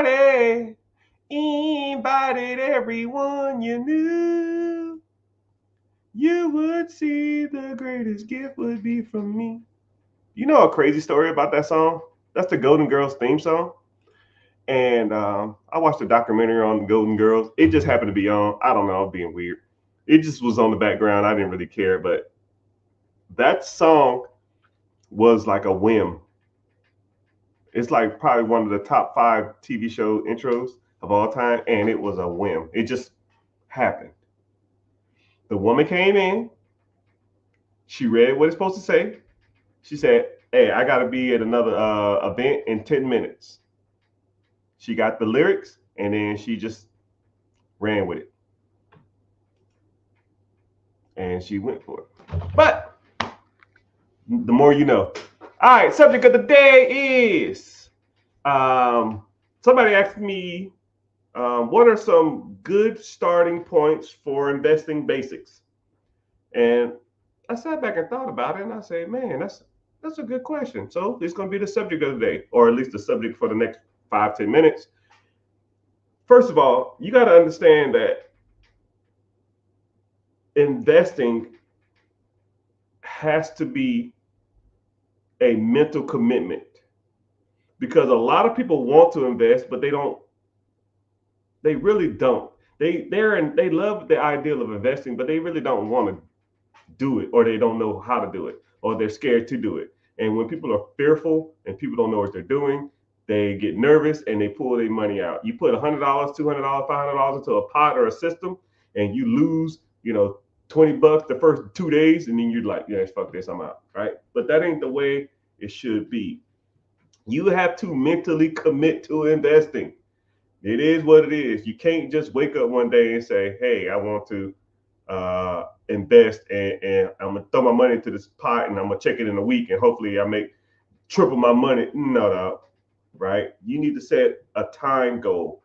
party. Invited everyone you knew. You would see the greatest gift would be from me. You know a crazy story about that song? That's the Golden Girls theme song. And I watched a documentary on the Golden Girls. It just happened to be on. I don't know, I'm being weird. It just was on the background. I didn't really care, but that song was like a whim. It's like probably one of the top 5 TV show intros of all time, and it was a whim. It just happened. The woman came in. She read what it's supposed to say. She said, "Hey, I gotta be at another event in 10 minutes." She got the lyrics, and then she just ran with it, and she went for it. But the more you know. All right, subject of the day is somebody asked me what are some good starting points for investing basics, and I sat back and thought about it, and I said, man, that's a good question. So it's going to be the subject of the day, or at least the subject for the next 5-10 minutes. First of all, you got to understand that investing has to be a mental commitment, because a lot of people want to invest, but they don't. They really don't. They love the ideal of investing, but they really don't want to do it, or they don't know how to do it, or they're scared to do it. And when people are fearful and people don't know what they're doing, they get nervous and they pull their money out. You put $100, $200, $500 into a pot or a system, and you lose, $20 the first 2 days, and then you're like, yeah, fuck this, I'm out, right? But that ain't the way it should be. You have to mentally commit to investing. It is what it is. You can't just wake up one day and say, hey, I want to invest, and I'm gonna throw my money into this pot, and I'm gonna check it in a week, and hopefully I make triple my money. No, right? You need to set a time goal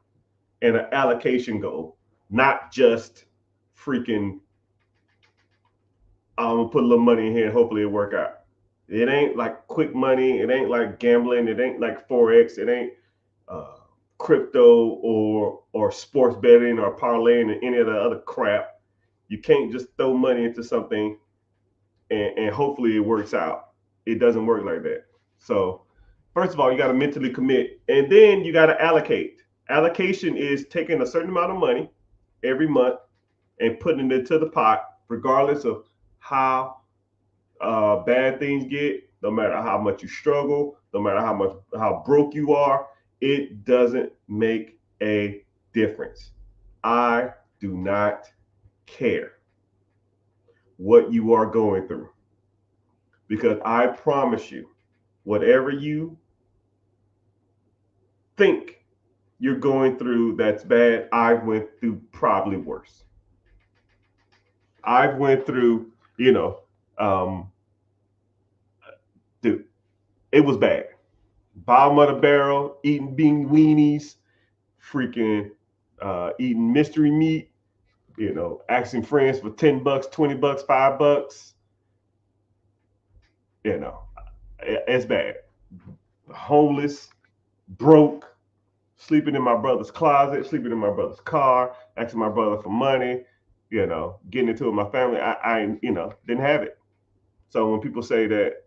and an allocation goal, not just freaking I'm gonna put a little money in here and hopefully it work out. It ain't like quick money. It ain't like gambling. It ain't like forex. It ain't uh, crypto or sports betting or parlaying and any of the other crap. You can't just throw money into something and hopefully it works out. It doesn't work like that. So first of all, you got to mentally commit, and then you got to allocate. Allocation is taking a certain amount of money every month and putting it into the pot, regardless of how bad things get. No matter how much you struggle, no matter how broke you are, it doesn't make a difference. I do not care what you are going through, because I promise you, whatever you think you're going through that's bad, I went through probably worse. I went through, um, dude, it was bad. Bottom of the barrel, eating bean weenies, freaking eating mystery meat, asking friends for $10, $20, $5. You know, it's bad. Homeless, broke, sleeping in my brother's closet, sleeping in my brother's car, asking my brother for money, getting into it with my family. I didn't have it. So when people say that,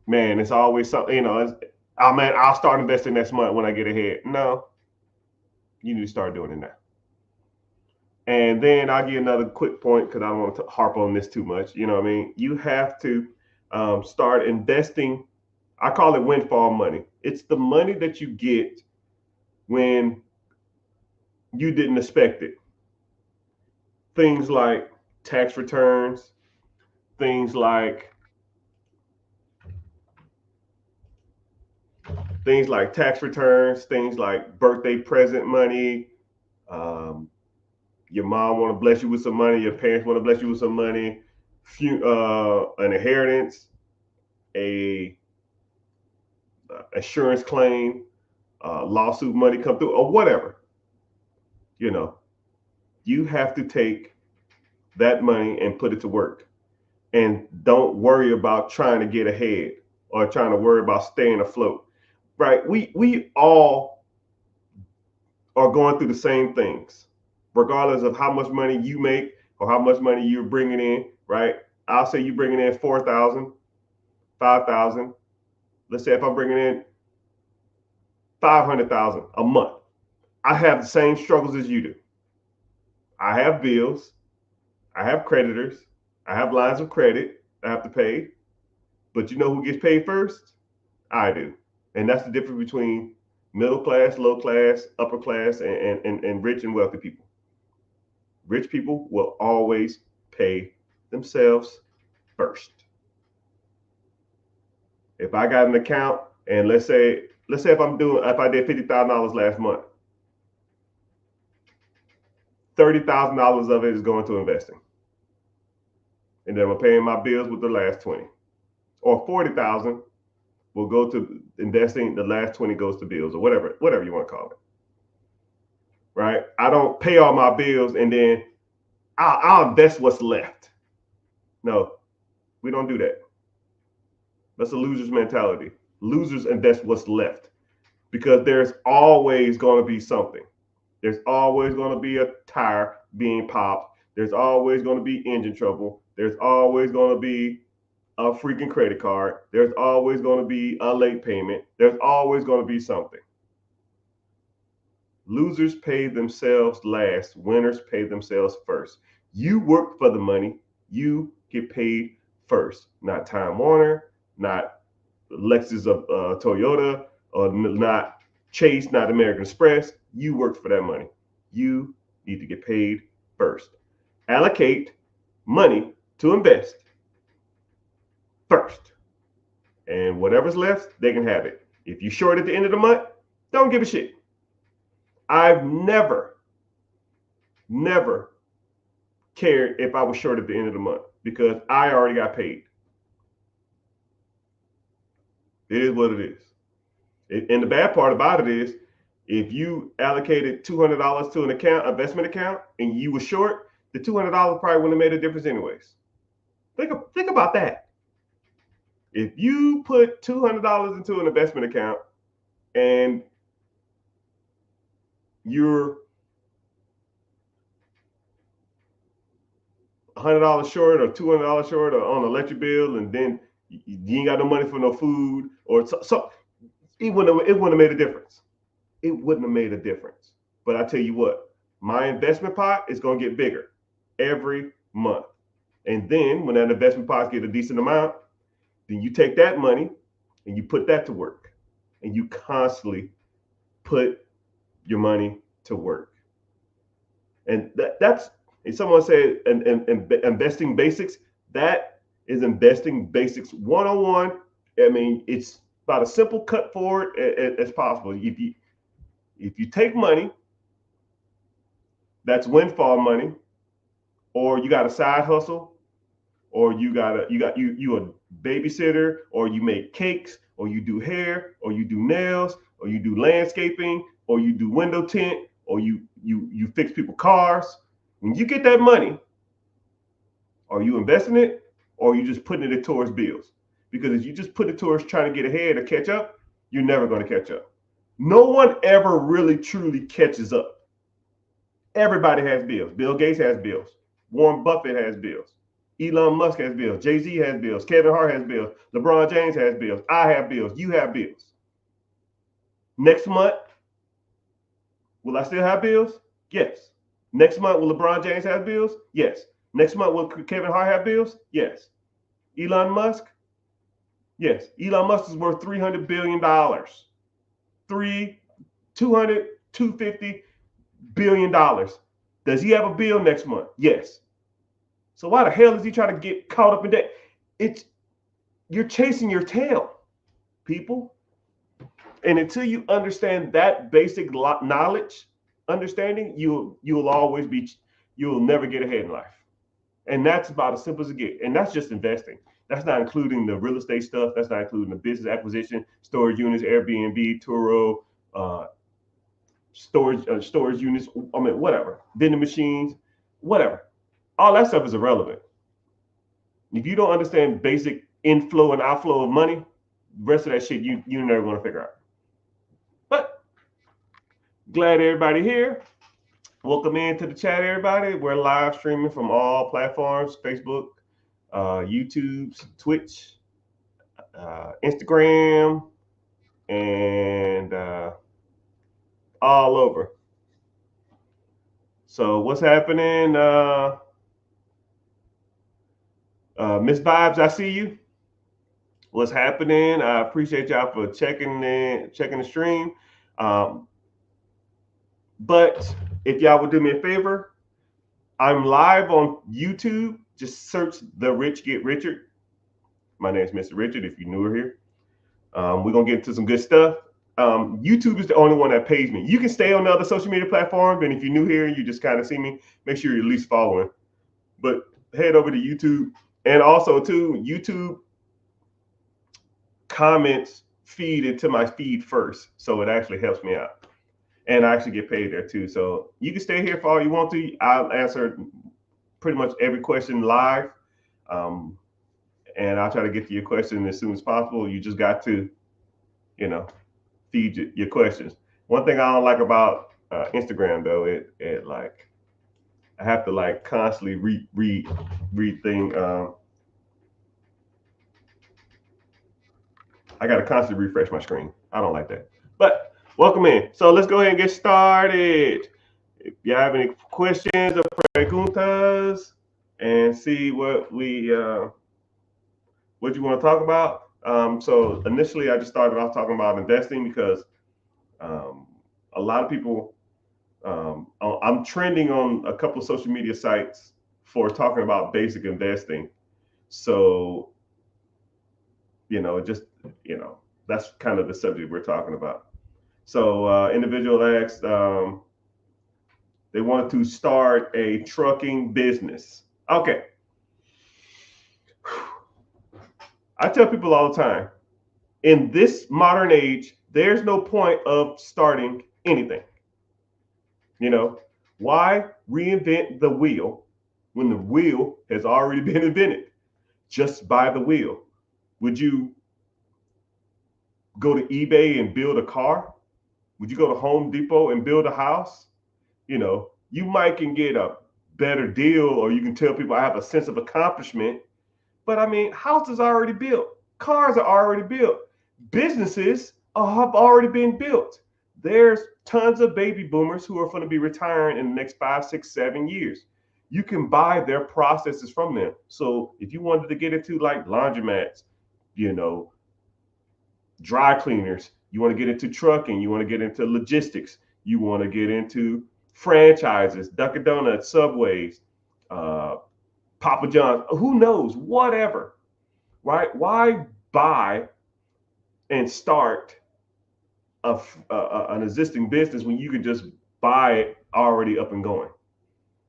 man, it's always something, oh man, I'll start investing next month when I get ahead. No, you need to start doing it now. And then I'll give you another quick point, because I don't want to harp on this too much. You know what I mean? You have to start investing. I call it windfall money. It's the money that you get when you didn't expect it. Things like tax returns, things like things like birthday present money. Um, your mom want to bless you with some money. Your parents want to bless you with some money. An inheritance, a insurance claim, lawsuit money come through, or whatever. You have to take that money and put it to work, and don't worry about trying to get ahead or trying to worry about staying afloat. Right? We all are going through the same things, regardless of how much money you make or how much money you're bringing in, right? I'll say you're bringing in 4,000, 5,000. Let's say if I'm bringing in 500,000 a month, I have the same struggles as you do. I have bills, I have creditors, I have lines of credit I have to pay. But you know who gets paid first? I do. And that's the difference between middle class, low class, upper class, and rich and wealthy people. Rich people will always pay themselves first. If I got an account and let's say if I did $50,000 last month, $30,000 of it is going to investing. And then I'm paying my bills with the last 20. Or 40,000 will go to investing, the last 20 goes to bills or whatever you want to call it. Right? I don't pay all my bills and then I'll invest what's left. No, we don't do that. That's a loser's mentality. Losers invest what's left because there's always going to be something. There's always going to be a tire being popped. There's always going to be engine trouble. There's always going to be a freaking credit card. There's always going to be a late payment. There's always going to be something. Losers pay themselves last. Winners pay themselves first. You work for the money. You get paid first. Not Time Warner, not Lexus of Toyota, or not Chase, not American Express. You worked for that money. You need to get paid first. Allocate money to invest first. And whatever's left, they can have it. If you short at the end of the month, don't give a shit. I've never cared if I was short at the end of the month because I already got paid. It is what it is. And the bad part about it is if you allocated $200 to an investment account, and you were short, the $200 probably wouldn't have made a difference anyways. Think about that. If you put $200 into an investment account and you're $100 short or $200 short or on an electric bill, and then you ain't got no money for no food, or so it wouldn't have made a difference. It wouldn't have made a difference. But I tell you what, my investment pot is going to get bigger every month. And then when that investment pot gets a decent amount, then you take that money and you put that to work. And you constantly put your money to work. And that's, if someone said investing basics, that is investing basics 101. I mean, it's about as simple cut forward as possible. If you take money that's windfall money, or you got a side hustle, or you a babysitter, or you make cakes, or you do hair, or you do nails, or you do landscaping, or you do window tint, or you fix people's cars. When you get that money, are you investing it, or are you just putting it towards bills? Because if you just put it towards trying to get ahead or catch up, you're never going to catch up. No one ever really truly catches up. Everybody has bills. Bill Gates has bills. Warren Buffett has bills. Elon Musk has bills. Jay-Z has bills. Kevin Hart has bills. LeBron James has bills. I have bills. You have bills. Next month, will I still have bills? Yes. Next month, will LeBron James have bills? Yes. Next month, will Kevin Hart have bills? Yes. Elon Musk? Yes. Elon Musk is worth $300 billion. 250 billion dollars. Does he have a bill next month? Yes. So why the hell is he trying to get caught up in that? You're chasing your tail, people. And until you understand that basic understanding, you'll never get ahead in life. And that's about as simple as it gets. And that's just investing. That's not including the real estate stuff. That's not including the business acquisition, storage units, Airbnb, Turo, storage units. I mean, whatever, vending machines, whatever. All that stuff is irrelevant. If you don't understand basic inflow and outflow of money, the rest of that shit you're never going to figure out. But Glad everybody here. Welcome into the chat, everybody. We're live streaming from all platforms: Facebook, YouTube, Twitch, Instagram, and all over. So, what's happening? Miss Vibes, I see you. What's happening? I appreciate y'all for checking the stream. Um, but if y'all would do me a favor, I'm live on YouTube. Just search The Rich Get Richard. My name is Mr. Richard. If you're newer here, we're gonna get into some good stuff. YouTube is the only one that pays me. You can stay on the other social media platforms, and if you're new here and you just kind of see me, make sure you're at least following. But head over to YouTube, and also too, YouTube comments feed into my feed first, so it actually helps me out, and I actually get paid there too. So you can stay here for all you want to. I'll answer pretty much every question live, and I'll try to get to your question as soon as possible. You just got to, feed your questions. One thing I don't like about Instagram though, it like I have to like constantly read thing. I got to constantly refresh my screen. I don't like that. But welcome in. So let's go ahead and get started. If you have any questions or preguntas, and see what what you want to talk about. So initially, I just started off talking about investing because a lot of people. I'm trending on a couple of social media sites for talking about basic investing. So just that's kind of the subject we're talking about. So individual asked, they wanted to start a trucking business. Okay. I tell people all the time, in this modern age, there's no point of starting anything. Why reinvent the wheel when the wheel has already been invented? Just buy the wheel. Would you go to eBay and build a car? Would you go to Home Depot and build a house? You might can get a better deal, or you can tell people I have a sense of accomplishment. But I mean, houses are already built. Cars are already built. Businesses have already been built. There's tons of baby boomers who are going to be retiring in the next 5, 6, 7 years. You can buy their processes from them. So if you wanted to get into like laundromats, dry cleaners, you want to get into trucking, you want to get into logistics, you want to get into franchises, Dunkin' Donuts, Subways, Papa John's, who knows, whatever, right? Why buy and start an existing business when you can just buy it already up and going?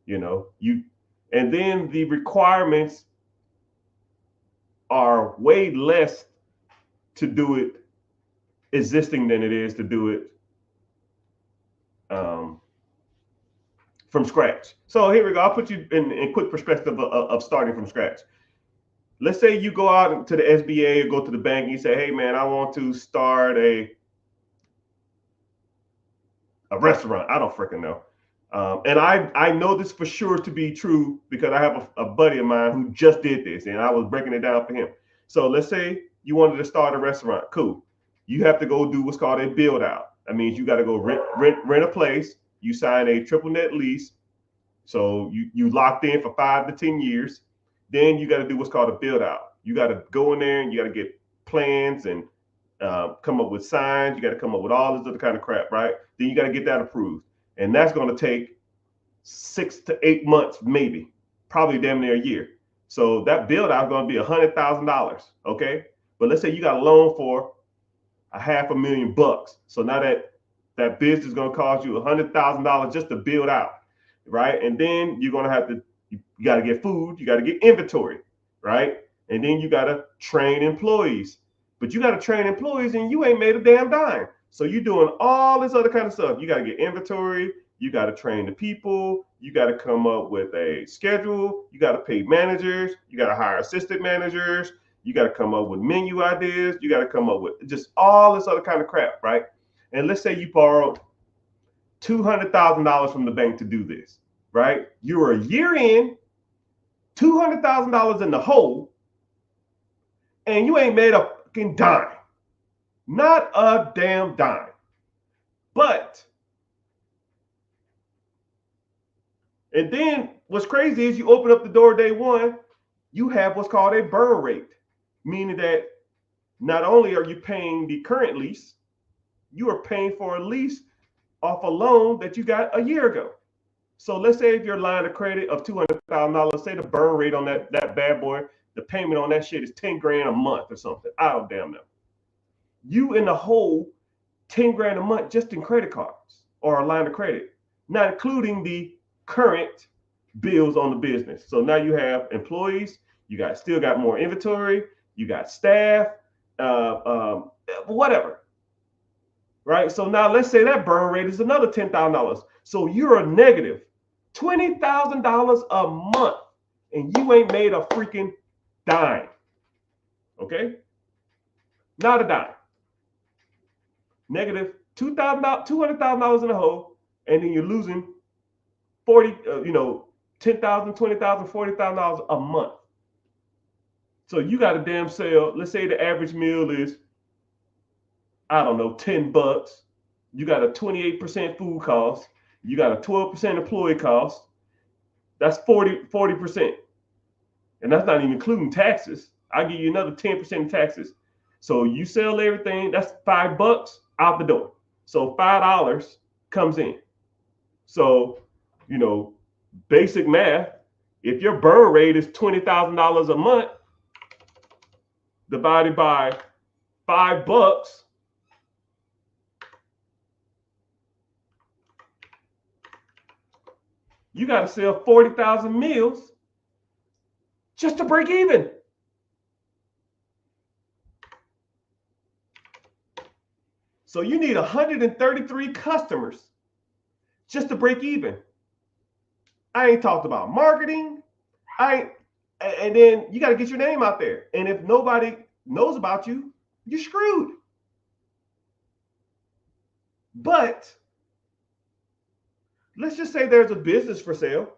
And then the requirements are way less to do it existing than it is to do it from scratch. So here we go. I'll put you in quick perspective of starting from scratch. Let's say you go out to the SBA or go to the bank and you say, hey man, I want to start a restaurant. I don't freaking know. And I know this for sure to be true because I have a buddy of mine who just did this and I was breaking it down for him. So let's say you wanted to start a restaurant. Cool. You have to go do what's called a build out. That means you got to go rent a place. You sign a triple net lease. So you locked in for 5 to 10 years. Then you got to do what's called a build out. You got to go in there and you got to get plans and come up with signs. You got to come up with all this other kind of crap, right? Then you got to get that approved. And that's going to take 6 to 8 months, maybe, probably damn near a year. So that build out is going to be $100,000. Okay. But let's say you got a loan for $500,000. So now that business is going to cost you $100,000 just to build out, right? And then you're going to have to, you got to get food, you got to get inventory, right? And then you got to train employees. But you got to train employees and you ain't made a damn dime. So you're doing all this other kind of stuff. You got to get inventory. You got to train the people. You got to come up with a schedule. You got to pay managers. You got to hire assistant managers. You got to come up with menu ideas. You got to come up with just all this other kind of crap, right? And let's say you borrowed $200,000 from the bank to do this, right? You're a year in, $200,000 in the hole, and you ain't made a fucking dime. Not a damn dime. But, and then what's crazy is you open up the door day one, you have what's called a burn rate, meaning that not only are you paying the current lease, you are paying for a lease off a loan that you got a year ago. So let's say if your line of credit of $200,000, say the burn rate on that bad boy, the payment on that shit is 10 grand a month or something. I don't damn know. You in the hole 10 grand a month just in credit cards or a line of credit, not including the current bills on the business. So now you have employees, you still got more inventory, you got staff, whatever. Right? So now let's say that burn rate is another $10,000. So you're a negative $20,000 a month and you ain't made a freaking dime. Okay? Not a dime. Negative $200,000 in the hole, and then you're losing 40, $10,000, $20,000, $40,000 a month. So you got a damn sale. Let's say the average meal is, I don't know, $10. You got a 28% food cost. You got a 12% employee cost. That's 40%. And that's not even including taxes. I'll give you another 10% in taxes. So you sell everything, that's $5 out the door. So $5 comes in. So, basic math, if your burn rate is $20,000 a month divided by $5, you got to sell 40,000 meals just to break even. So you need 133 customers just to break even. I ain't talked about marketing. And then you got to get your name out there. And if nobody knows about you, you're screwed. But let's just say there's a business for sale.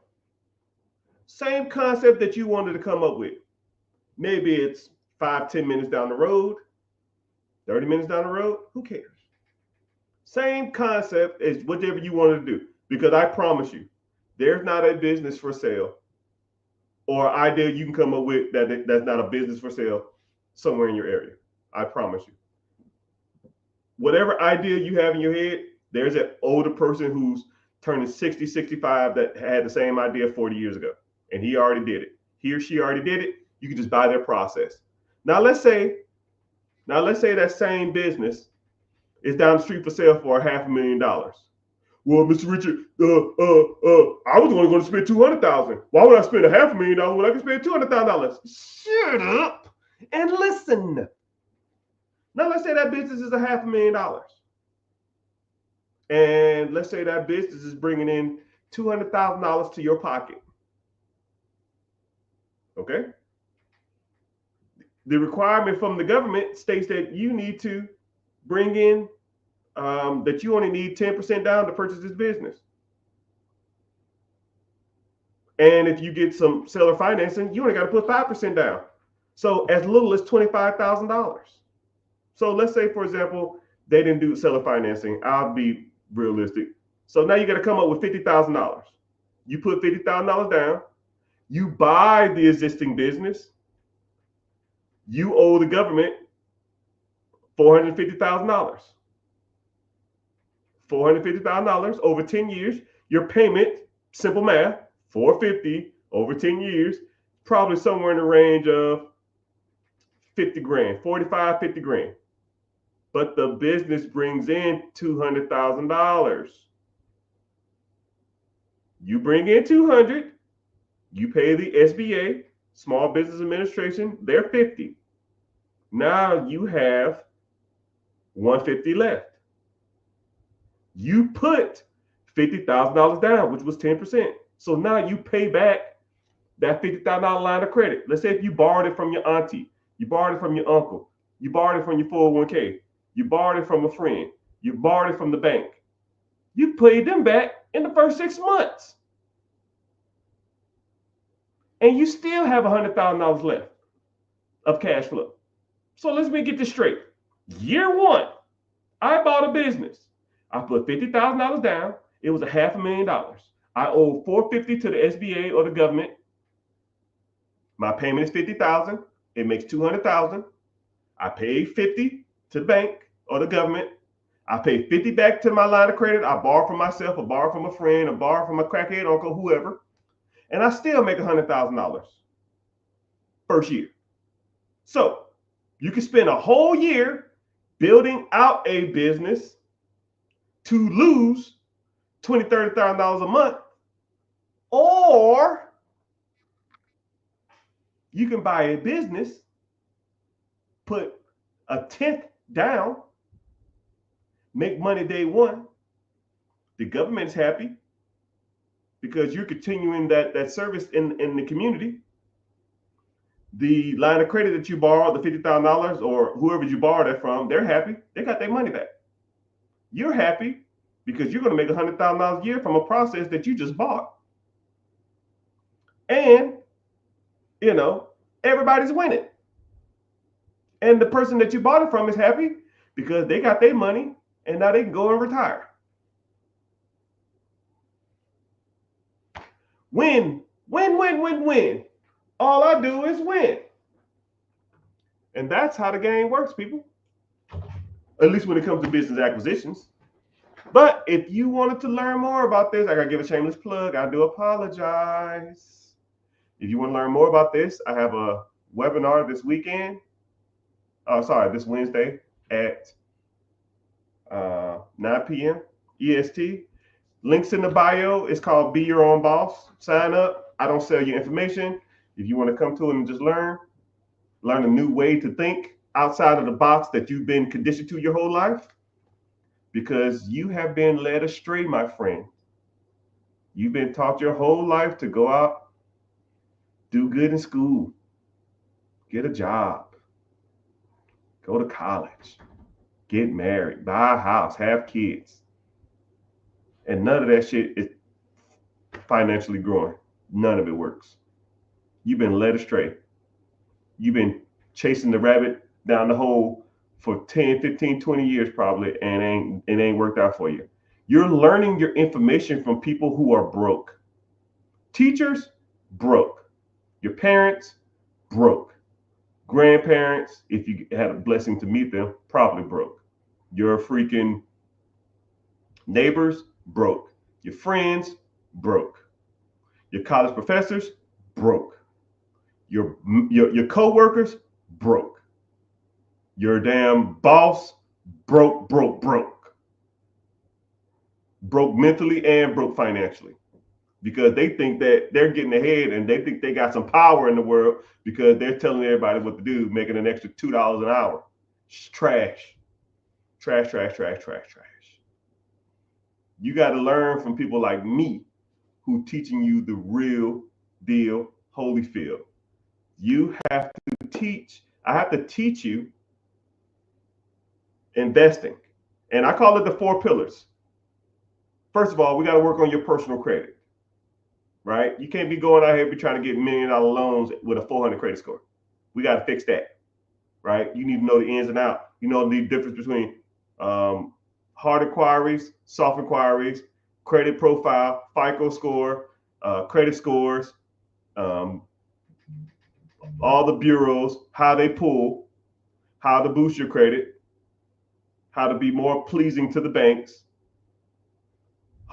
Same concept that you wanted to come up with. Maybe it's 5-10 minutes down the road, 30 minutes down the road. Who cares? Same concept as whatever you wanted to do. Because I promise you, there's not a business for sale or idea you can come up with that's not a business for sale somewhere in your area. I promise you. Whatever idea you have in your head, there's an older person who's turning 60, 65 that had the same idea 40 years ago. And he already did it. He or she already did it. You can just buy their process. Now let's say that same business is down the street for sale for $500,000. Well, Mr. Richard, I was only going to spend $200,000. Why would I spend $500,000 when I can spend $200,000? Shut up and listen. Now let's say that business is $500,000, and let's say that business is bringing in $200,000 to your pocket. Okay. The requirement from the government states that you need to bring in that you only need 10% down to purchase this business. And if you get some seller financing, you only got to put 5% down. So as little as $25,000. So let's say, for example, they didn't do seller financing. I'll be realistic. So now you got to come up with $50,000. You put $50,000 down. You buy the existing business. You owe the government $450,000. $450,000 over 10 years. Your payment, simple math, $450 over 10 years, probably somewhere in the range of 50 grand, 45, 50 grand. But the business brings in $200,000. You bring in 200, you pay the SBA, Small Business Administration, they're 50. Now you have 150 left. You put $50,000 down, which was 10%. So now you pay back that $50,000 line of credit. Let's say if you borrowed it from your auntie, you borrowed it from your uncle, you borrowed it from your 401k, you borrowed it from a friend, you borrowed it from the bank. You paid them back in the first 6 months. And you still have $100,000 left of cash flow. So let me get this straight. Year one, I bought a business. I put $50,000 down. It was $500,000. I owe $450 to the SBA or the government. My payment is $50,000. It makes $200,000. I pay $50 to the bank or the government. I pay $50 back to my line of credit. I borrow from myself, or borrow from a friend, or borrow from a crackhead uncle, whoever, and I still make $100,000 first year. So you can spend a whole year building out a business to lose $20,000, $30,000 a month, or you can buy a business, put a tenth down, make money day one. The government's happy because you're continuing that service in the community. The line of credit that you borrowed, the $50,000, or whoever you borrowed that from, they're happy. They got their money back. You're happy because you're going to make $100,000 a year from a process that you just bought. And, everybody's winning. And the person that you bought it from is happy because they got their money and now they can go and retire. Win, win, win, win, win. All I do is win. And that's how the game works, people. At least when it comes to business acquisitions. But if you wanted to learn more about this, I got to give a shameless plug. I do apologize. If you want to learn more about this, I have a webinar this weekend. This Wednesday at 9 p.m. EST. Links in the bio. It's called Be Your Own Boss. Sign up. I don't sell your information. If you want to come to it and just learn a new way to think outside of the box that you've been conditioned to your whole life, because you have been led astray, my friend. You've been taught your whole life to go out, do good in school, get a job, go to college, get married, buy a house, have kids. And none of that shit is financially growing. None of it works. You've been led astray. You've been chasing the rabbit down the hole for 10, 15, 20 years probably, and it ain't worked out for you. You're learning your information from people who are broke. Teachers, broke. Your parents, broke. Grandparents, if you had a blessing to meet them, probably broke. Your freaking neighbors, broke. Your friends, broke. Your college professors, broke. Your co-workers, broke. Your damn boss, broke. Broke mentally and broke financially. Because they think that they're getting ahead and they think they got some power in the world because they're telling everybody what to do, making an extra $2 an hour. It's trash. Trash. You got to learn from people like me who teaching you the real deal, Holyfield. You have to teach. I have to teach you investing. And I call it the 4 pillars. First of all, we got to work on your personal credit, right? You can't be going out here be trying to get $1 million loans with a 400 credit score. We got to fix that, right? You need to know the ins and outs. You know the difference between hard inquiries, soft inquiries, credit profile, FICO score, credit scores, all the bureaus, how they pull, how to boost your credit, how to be more pleasing to the banks,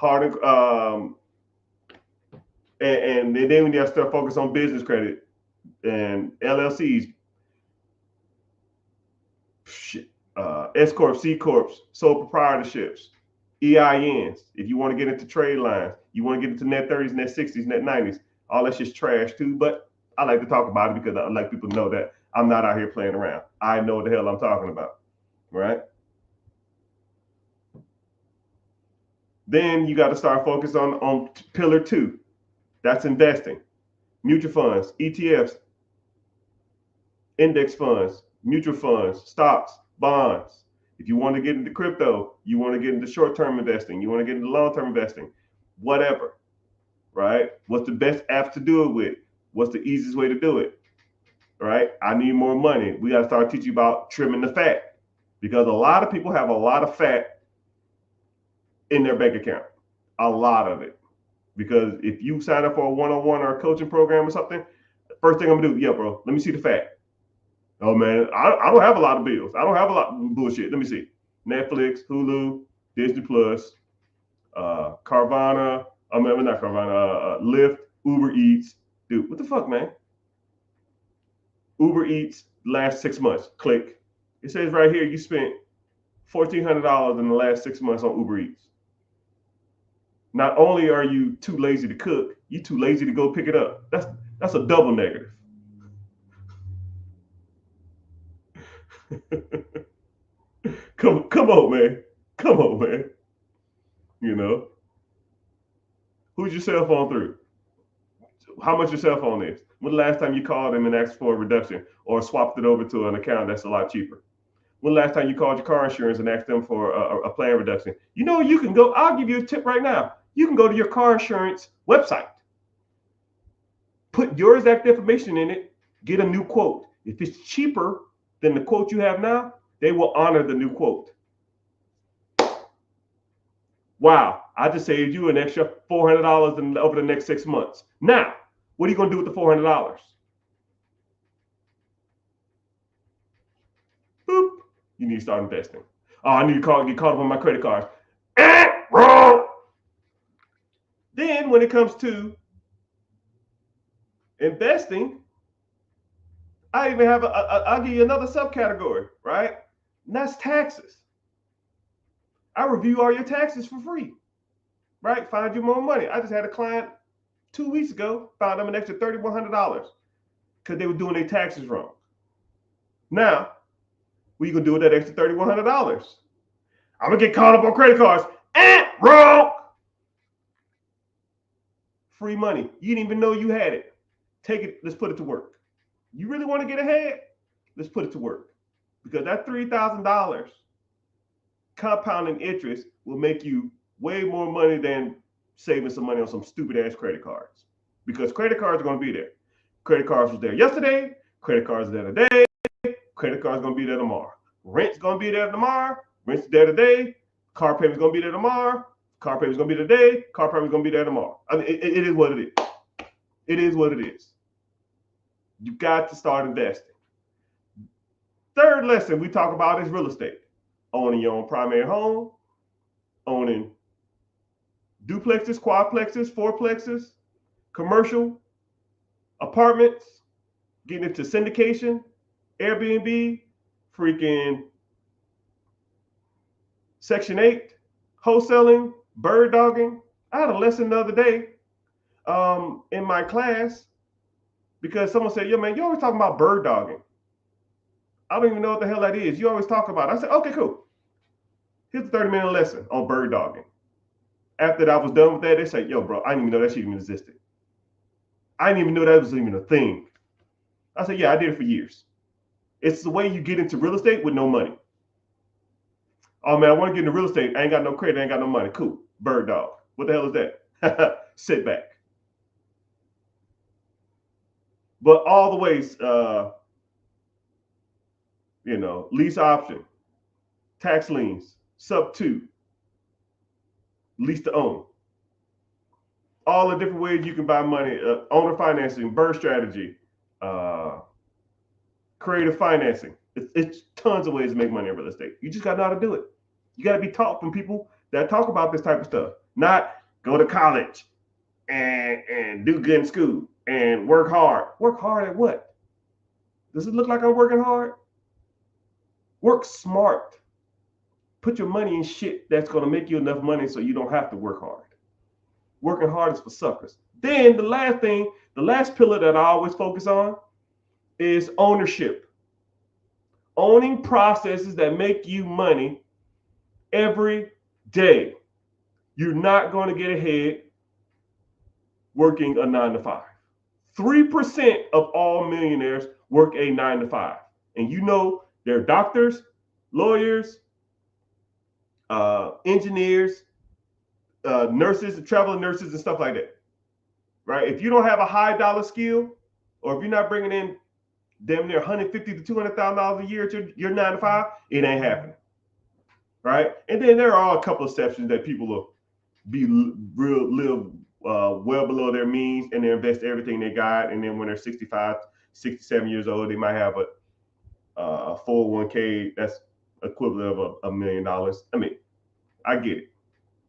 and then when you start focus on business credit and LLCs, S corp, C corps, sole proprietorships, EINs. If you want to get into trade lines, you want to get into net 30s, net 60s, net 90s, all that shit's trash too. But I like to talk about it because I like people to know that I'm not out here playing around. I know what the hell I'm talking about, right? Then you got to start focusing on pillar 2. That's investing. Mutual funds, ETFs, index funds, mutual funds, stocks, bonds, If you want to get into crypto, you want to get into short-term investing, you want to get into long-term investing, whatever, right? What's the best app to do it with? What's the easiest way to do it, right? I need more money. We got to start teaching you about trimming the fat, because a lot of people have a lot of fat in their bank account, a lot of it. Because if you sign up for a one-on-one or a coaching program or something, first thing I'm gonna do, yeah, bro, let me see the fat. Oh man, I don't have a lot of bills. I don't have a lot of bullshit. Let me see. Netflix, Hulu, Disney Plus, Carvana. I mean, not Carvana. Lyft, Uber Eats. Dude, what the fuck, man? Uber Eats last 6 months. Click. It says right here you spent $1,400 in the last 6 months on Uber Eats. Not only are you too lazy to cook, you too lazy to go pick it up. That's a double negative. come on, man. Come on, man. You know, who's your cell phone through? How much your cell phone is? When the last time you called them and asked for a reduction or swapped it over to an account that's a lot cheaper? When the last time you called your car insurance and asked them for a plan reduction? You know, you can go, I'll give you a tip right now. You can go to your car insurance website, put your exact information in it, get a new quote. If it's cheaper than the quote you have now, they will honor the new quote. Wow, I just saved you an extra $400 over the next 6 months. Now, what are you going to do with the $400? Boop. You need to start investing. Oh, I need to get caught up on my credit cards. Wrong. Then when it comes to investing, I even have I'll give you another subcategory, right? And that's taxes. I review all your taxes for free, right? Find you more money. I just had a client 2 weeks ago, found them an extra $3,100 because they were doing their taxes wrong. Now, what are you going to do with that extra $3,100? I'm going to get caught up on credit cards. Wrong. Free money. You didn't even know you had it. Take it. Let's put it to work. You really want to get ahead? Let's put it to work. Because that $3,000 compounding interest will make you way more money than saving some money on some stupid ass credit cards. Because credit cards are going to be there. Credit cards was there yesterday. Credit cards are there today. Credit cards are going to be there tomorrow. Rent's going to be there tomorrow. Rent's there today. Car payment's going to be there tomorrow. Car payment's going to be today. Car payment's going to be there tomorrow. I mean, it is what it is. It is what it is. You got to start investing. Third lesson we talk about is real estate. Owning your own primary home, owning duplexes, quadplexes, fourplexes, commercial apartments, getting into syndication, Airbnb, freaking Section 8, wholesaling, bird dogging. I had a lesson the other day in my class because someone said, yo, man, you always talking about bird dogging. I don't even know what the hell that is. You always talk about it. I said, okay, cool. Here's a 30-minute lesson on bird dogging. After I was done with that, they said, yo, bro, I didn't even know that shit even existed. I didn't even know that was even a thing. I said, yeah, I did it for years. It's the way you get into real estate with no money. Oh, man, I want to get into real estate. I ain't got no credit. I ain't got no money. Cool. Bird dog. What the hell is that? Sit back. But all the ways, lease option, tax liens, sub 2, lease to own. All the different ways you can buy money, owner financing, bird strategy, creative financing. It's tons of ways to make money in real estate. You just got to know how to do it. You got to be taught from people that talk about this type of stuff, not go to college and do good in school and work hard. Work hard at what? Does it look like I'm working hard? Work smart. Put your money in shit that's going to make you enough money so you don't have to work hard. Working hard is for suckers. Then the last pillar that I always focus on is ownership. Owning processes that make you money every day. You're not going to get ahead working a 9-to-5. 3% of all millionaires work a 9-to-5. And you know they're doctors, lawyers, engineers, nurses, traveling nurses, and stuff like that. Right? If you don't have a high dollar skill, or if you're not bringing in damn near $150,000 to $200,000 a year to your 9 to 5, it ain't happening. Right? And then there are a couple of exceptions that people will live well below their means, and they invest everything they got, and then when they're 65, 67 years old, they might have a 401k that's equivalent of $1 million. I mean, I get it,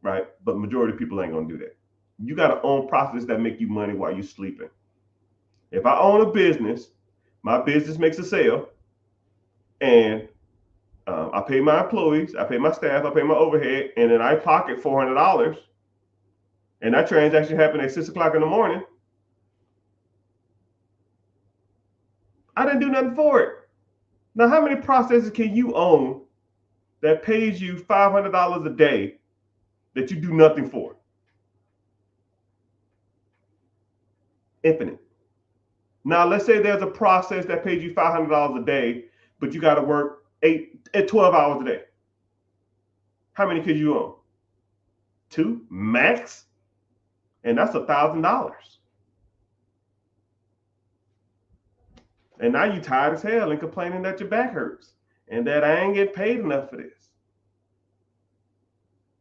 right? But majority of people ain't gonna do that. You got to own processes that make you money while you're sleeping. If I own a business, my business makes a sale, and I pay my employees, I pay my staff, I pay my overhead, and then I pocket $400, and that transaction happened at 6 o'clock in the morning. I didn't do nothing for it. Now, how many processes can you own that pays you $500 a day that you do nothing for? Infinite. Now, let's say there's a process that pays you $500 a day, but you got to work 12 hours a day. How many could you own? 2 max, and that's $1,000. And now you tired as hell and complaining that your back hurts and that I ain't getting paid enough for this.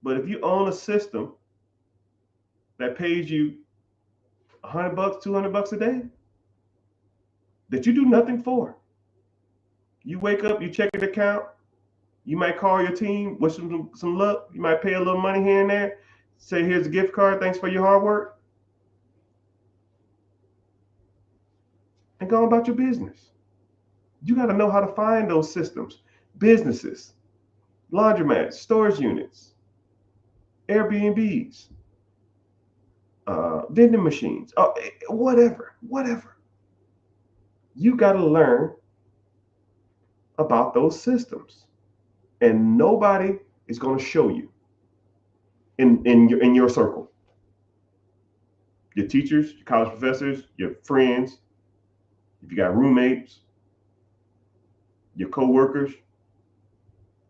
But if you own a system that pays you $100, $200 a day that you do nothing for, you wake up, you check your account, you might call your team, wish them some luck, you might pay a little money here and there, say here's a gift card, thanks for your hard work, and go about your business. You got to know how to find those systems. Businesses, laundromats, storage units, Airbnbs, vending machines, whatever. You got to learn about those systems, and nobody is going to show you in your circle. Your teachers, your college professors, your friends, if you got roommates, your co-workers,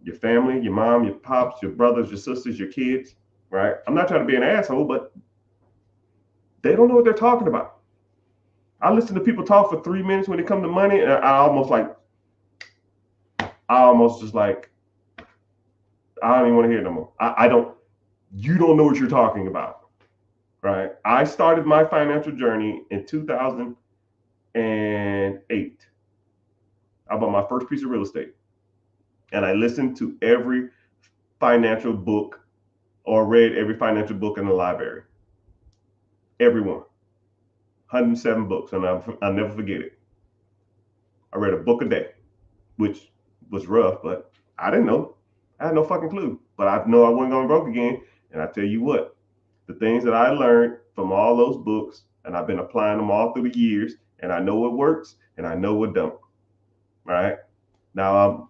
your family, your mom, your pops, your brothers, your sisters, your kids, right? I'm not trying to be an asshole, but they don't know what they're talking about. I listen to people talk for 3 minutes when it comes to money, and I almost just like, I don't even want to hear it no more. You don't know what you're talking about, right? I started my financial journey in 2008. I bought my first piece of real estate, and I listened to every financial book or read every financial book in the library. Every one. 107 books, and I'll never forget it. I read a book a day, which was rough, but I didn't know. I had no fucking clue, but I know I wasn't going broke again. And I tell you what, the things that I learned from all those books, and I've been applying them all through the years, and I know what works and I know what don't. Right now,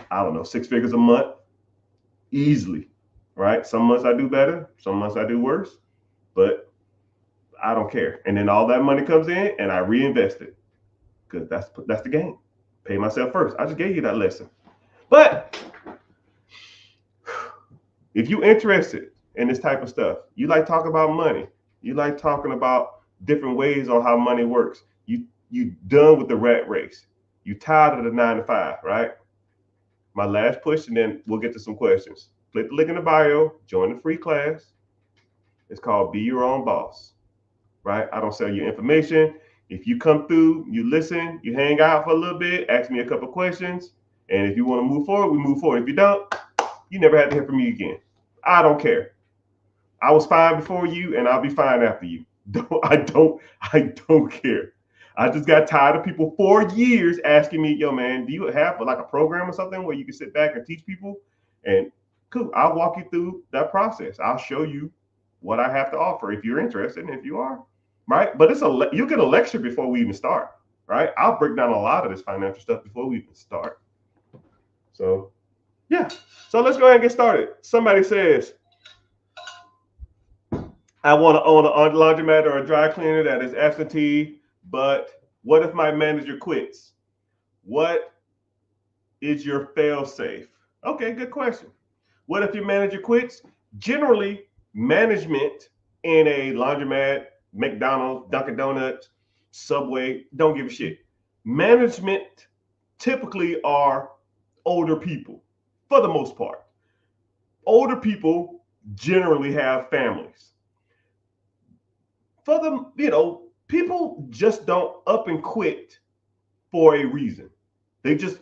I don't know, 6 figures a month, easily. Right? Some months I do better, some months I do worse, but I don't care. And then all that money comes in, and I reinvest it, because that's the game. Pay myself first. I just gave you that lesson. But if you're interested in this type of stuff, you like talking about money, you like talking about different ways on how money works, you done with the rat race, you tired of the 9 to 5, right? My last push, and then we'll get to some questions. Click the link in the bio, join the free class. It's called Be Your Own Boss, right? I don't sell your information. If you come through, you listen, you hang out for a little bit, ask me a couple questions, and if you want to move forward, we move forward. If you don't, you never have to hear from me again. I don't care. I was fine before you, and I'll be fine after you. I don't care. I just got tired of people for years asking me, yo, man, do you have like a program or something where you can sit back and teach people? And cool, I'll walk you through that process. I'll show you what I have to offer if you're interested, and if you are, right? But you get a lecture before we even start, right? I'll break down a lot of this financial stuff before we even start. So, yeah. So let's go ahead and get started. Somebody says, I want to own a laundromat or a dry cleaner that is absentee, but what if my manager quits? What is your fail safe? Okay, good question. What if your manager quits? Generally, management in a laundromat, McDonald's, Dunkin' Donuts, Subway don't give a shit. Management typically are older people for the most part. Older people generally have families. For them, people just don't up and quit for a reason. They just,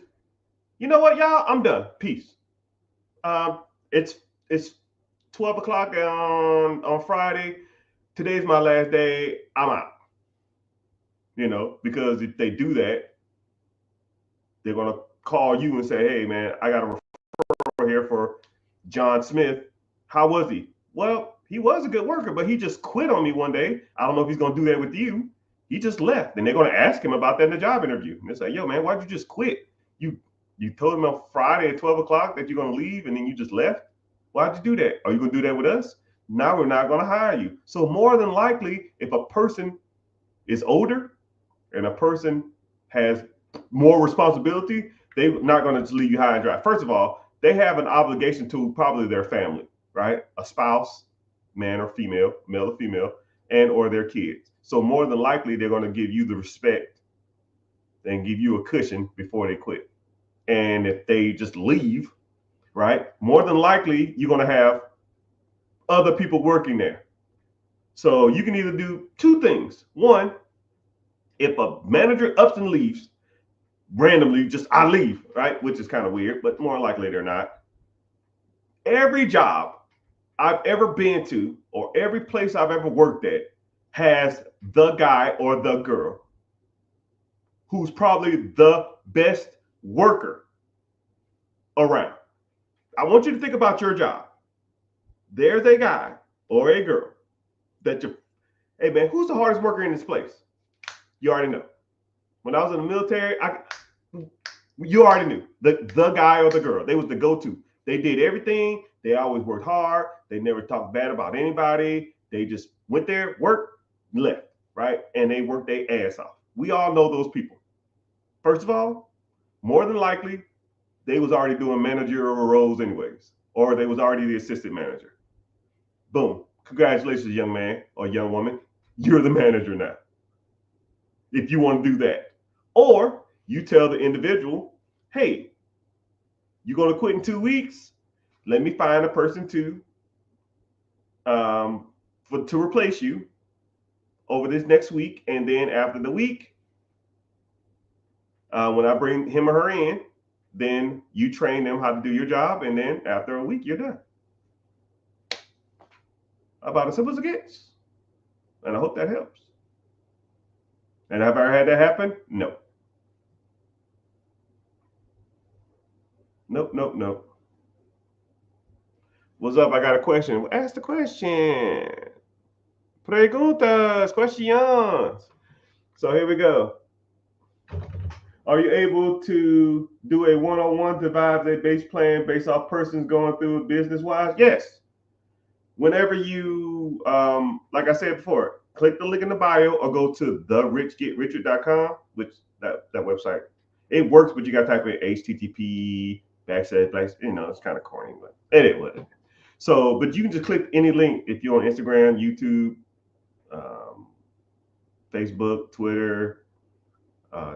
you know what, y'all, I'm done. Peace. Um, it's it's 12 o'clock on Friday. Today's my last day. I'm out. Because if they do that, they're gonna call you and say, "Hey, man, I got a referral here for John Smith. How was he?" Well, he was a good worker, but he just quit on me one day. I don't know if he's gonna do that with you. He just left, and they're gonna ask him about that in the job interview. And they say, "Yo, man, why'd you just quit? You told him on Friday at 12 o'clock that you're gonna leave, and then you just left. Why'd you do that? Are you gonna do that with us? Now we're not gonna hire you." So more than likely, if a person is older and a person has more responsibility, they're not going to just leave you high and dry. First of all, they have an obligation to probably their family, right? A spouse, man or female, male or female, and or their kids. So more than likely, they're going to give you the respect and give you a cushion before they quit. And if they just leave, right, more than likely, you're going to have other people working there. So you can either do two things. One, if a manager ups and leaves randomly, just I leave, right? Which is kind of weird, but more likely they're not. Every job I've ever been to or every place I've ever worked at has the guy or the girl who's probably the best worker around. I want you to think about your job. There's a guy or a girl that hey man, who's the hardest worker in this place? You already know. When I was in the military, you already knew the guy or the girl. They was the go-to. They did everything. They always worked hard. They never talked bad about anybody. They just went there, worked, left, right? And they worked their ass off. We all know those people. First of all, more than likely, they was already doing managerial roles anyways, or they was already the assistant manager. Boom. Congratulations, young man or young woman. You're the manager now. If you want to do that. Or you tell the individual, hey, you're going to quit in 2 weeks. Let me find a person to replace you over this next week. And then after the week, when I bring him or her in, then you train them how to do your job. And then after a week, you're done. About as simple as it gets. And I hope that helps. And have I ever had that happen? No. Nope. What's up? I got a question. Ask the question. Preguntas, questions. So here we go. Are you able to do a one-on-one devise a base plan based off persons going through business-wise? Yes. Whenever you, like I said before, click the link in the bio or go to therichgetricher.com, which that website, it works, but you got to type in HTTP // it's kind of corny, but anyway. So, but you can just click any link if you're on Instagram, YouTube, Facebook, Twitter,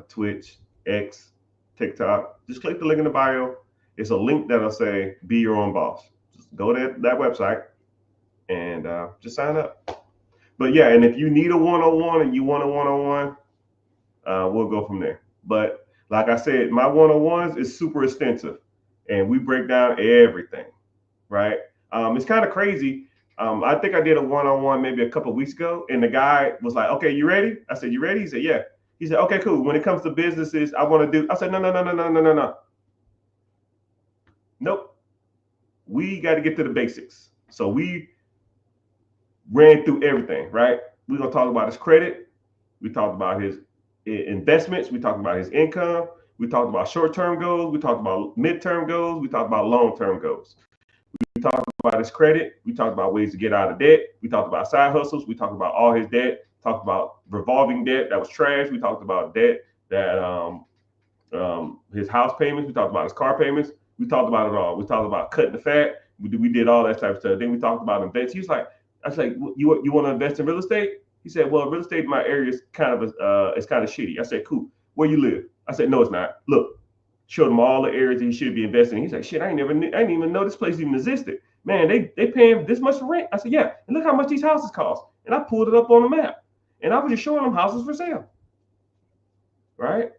Twitch, X, TikTok. Just click the link in the bio. It's a link that'll say "Be Your Own Boss." Just go to that website and just sign up. But yeah, and if you need a one-on-one and you want a one-on-one, we'll go from there. But like I said, my one-on-ones is super extensive, and we break down everything, right? It's kind of crazy. I think I did a one-on-one maybe a couple of weeks ago, and the guy was like, "Okay, you ready?" I said, "You ready?" He said, "Yeah." He said, "Okay, cool. When it comes to businesses, I want to do." I said, "No. Nope. We got to get to the basics." So we ran through everything, right? We're gonna talk about his credit. We talked about his investments. We talked about his income. We talked about short-term goals. We talked about midterm goals. We talked about long-term goals. We talked about his credit. We talked about ways to get out of debt. We talked about side hustles. We talked about all his debt. Talked about revolving debt that was trash. We talked about debt that his house payments. We talked about his car payments. We talked about it all. We talked about cutting the fat. We did all that type of stuff. Then we talked about invest. He was like, I was like, you want to invest in real estate? He said, well, real estate in my area is kind of it's kind of shitty. I said, cool. Where you live? I said, no, it's not. Look, showed him all the areas that he should be investing in. He's like, shit, I didn't even know this place even existed. Man, they paying this much for rent. I said, yeah, and look how much these houses cost. And I pulled it up on the map, and I was just showing them houses for sale, right?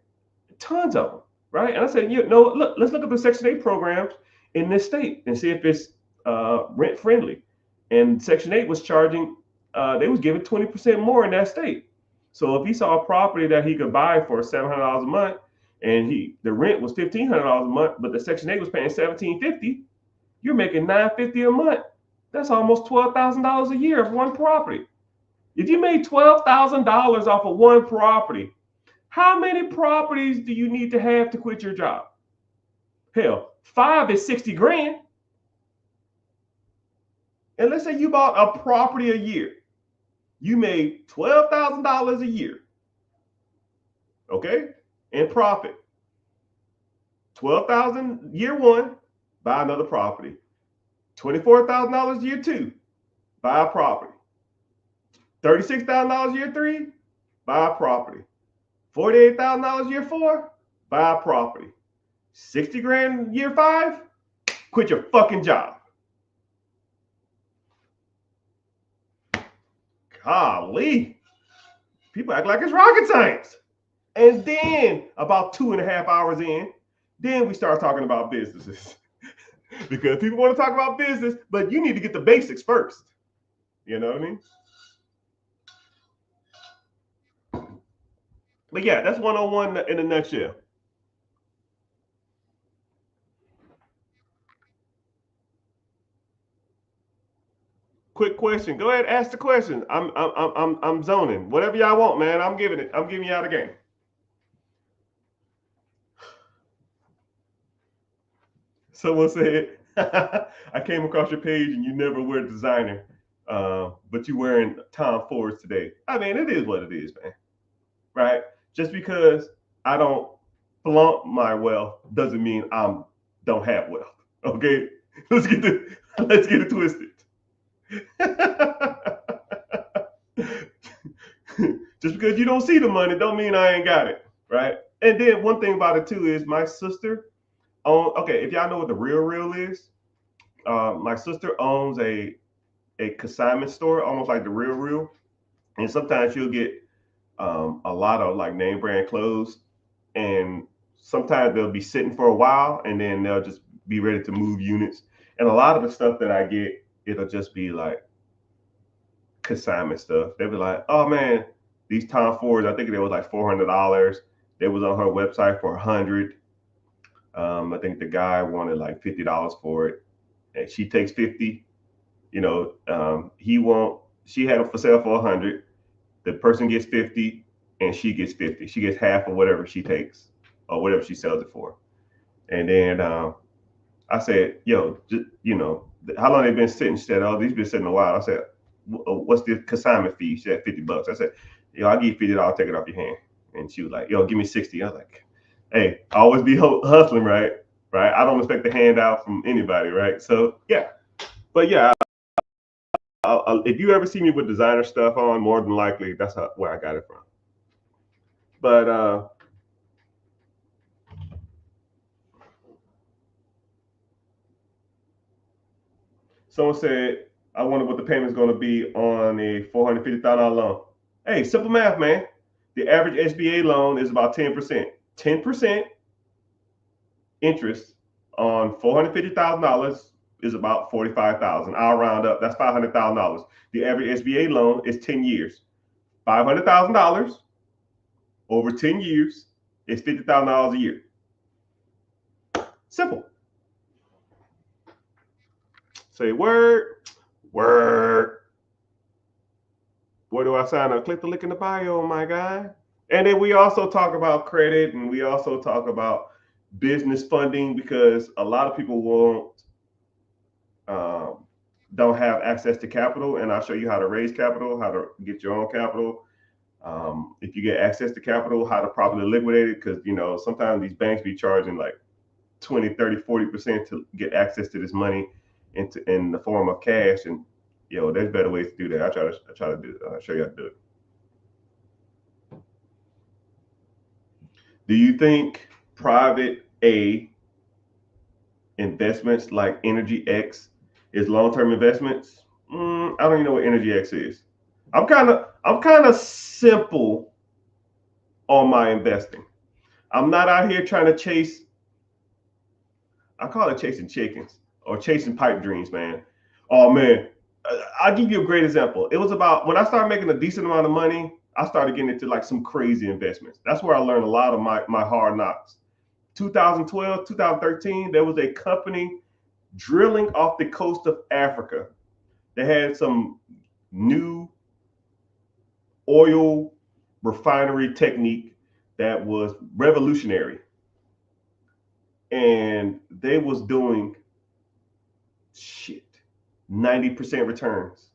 Tons of them, right? And I said, you know, look, let's look at the Section 8 programs in this state and see if it's rent friendly. And Section 8 was charging, they was giving 20% more in that state. So if he saw a property that he could buy for $700 a month, and the rent was $1,500 a month, but the Section 8 was paying $1,750, you're making $950 a month. That's almost $12,000 a year of one property. If you made $12,000 off of one property, how many properties do you need to have to quit your job? Hell, 5 is 60 grand. And let's say you bought a property a year. You made $12,000 a year. Okay? In profit. 12,000 year one, buy another property. $24,000 year two, buy a property. $36,000 year three, buy a property. $48,000 year four, buy a property. 60 grand year five, quit your fucking job. Golly. People act like it's rocket science. And then about 2.5 hours in, then we start talking about businesses. Because people want to talk about business, but you need to get the basics first. You know what I mean? But yeah, that's 101 in a nutshell. Quick question. Go ahead, ask the question. I'm zoning. Whatever y'all want, man. I'm giving it. I'm giving y'all the game. Someone said, I came across your page and you never wear designer, but you wearing Tom Fords today. I mean, it is what it is, man. Right? Just because I don't flaunt my wealth doesn't mean I don't have wealth. Okay? Let's get it twisted. Just because you don't see the money don't mean I ain't got it, right? And then one thing about it too is my sister okay, if y'all know what the Real is, my sister owns a consignment store, almost like the Real, and sometimes she'll get a lot of like name brand clothes, and sometimes they'll be sitting for a while, and then they'll just be ready to move units. And a lot of the stuff that I get, it'll just be like consignment stuff. They'll be like, "Oh man, these Tom Fords, I think they was like $400. They was on her website for $100. I think the guy wanted like $50 for it, and she takes 50. You know, she had them for sale for 100. The person gets 50, and she gets 50. She gets half of whatever she takes or whatever she sells it for. And then I said, yo, you know, how long they been sitting? She said, oh, these been sitting a while. I said, what's the consignment fee? She said $50. I said, yo, I'll give you $50. I'll take it off your hand. And she was like, yo, give me 60. I was like, hey, I always be hustling, right? Right. I don't expect a handout from anybody, right? So yeah, but yeah, if you ever see me with designer stuff on, more than likely that's where I got it from. But someone said, I wonder what the payment's going to be on a $450,000 loan. Hey, simple math, man. The average SBA loan is about 10%. 10% interest on $450,000 is about $45,000. I'll round up. That's $500,000. The average SBA loan is 10 years. $500,000 over 10 years is $50,000 a year. Simple. Say word. Where do I sign up? Click the link in the bio, my guy. And then we also talk about credit, and we also talk about business funding, because a lot of people don't have access to capital, and I'll show you how to raise capital, how to get your own capital. If you get access to capital, how to properly liquidate it, because you know sometimes these banks be charging like 20, 30, 40% to get access to this money. in the form of cash. And there's better ways to do that. I try to do. I'll show you how to do it. Do you think private A investments like Energy X is long-term investments? I don't even know what Energy X is. I'm kind of simple on my investing. I'm not out here trying to chase. I call it chasing chickens or chasing pipe dreams, man. Oh man, I'll give you a great example. It was about when I started making a decent amount of money. I started getting into like some crazy investments. That's where I learned a lot of my hard knocks. 2012, 2013, there was a company drilling off the coast of Africa. They had some new oil refinery technique that was revolutionary. And they was doing 90% returns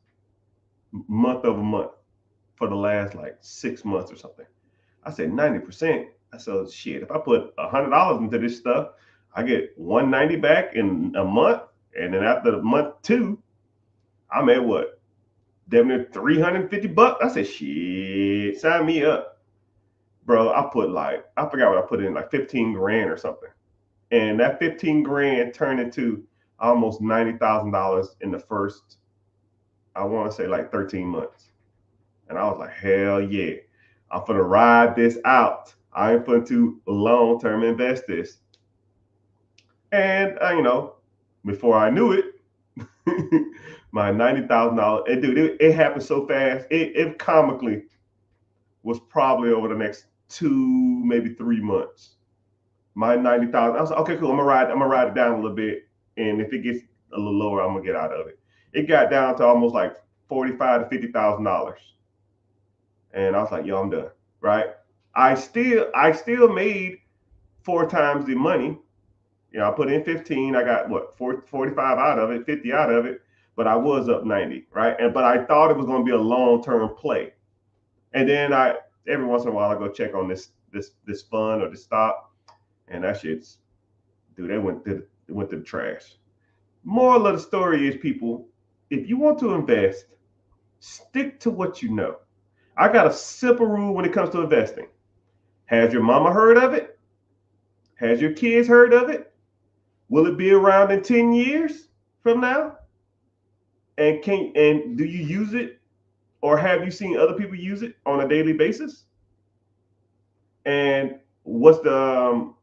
month over month for the last like 6 months or something. I said 90%. I said, if I put $100 into this stuff, I get 190 back in a month. And then after the month 2, I'm at what? Damn near $350. I said, sign me up. Bro, I forgot what I put in, like 15 grand or something. And that 15 grand turned into almost $90,000 in the first, I want to say like 13 months. And I was like, hell yeah, I'm going to ride this out. I ain't going to long-term invest this. And, before I knew it, my $90,000, dude, it happened so fast. It comically was probably over the next 2, maybe 3 months. My 90,000, I was like, okay, cool. I'm gonna ride it down a little bit, and if it gets a little lower, I'm gonna get out of it. It got down to almost like $45,000 to $50,000, and I was like, yo, I'm done. Right? I still made 4 times the money. I put in 15. I got what 45 out of it, 50 out of it, but I was up 90. Right? But I thought it was gonna be a long-term play, and then every once in a while I go check on this fund or this stock. And that shit's, dude, it went to the trash. Moral of the story is, people, if you want to invest, stick to what you know. I got a simple rule when it comes to investing. Has your mama heard of it? Has your kids heard of it? Will it be around in 10 years from now? And do you use it, or have you seen other people use it on a daily basis? And what's the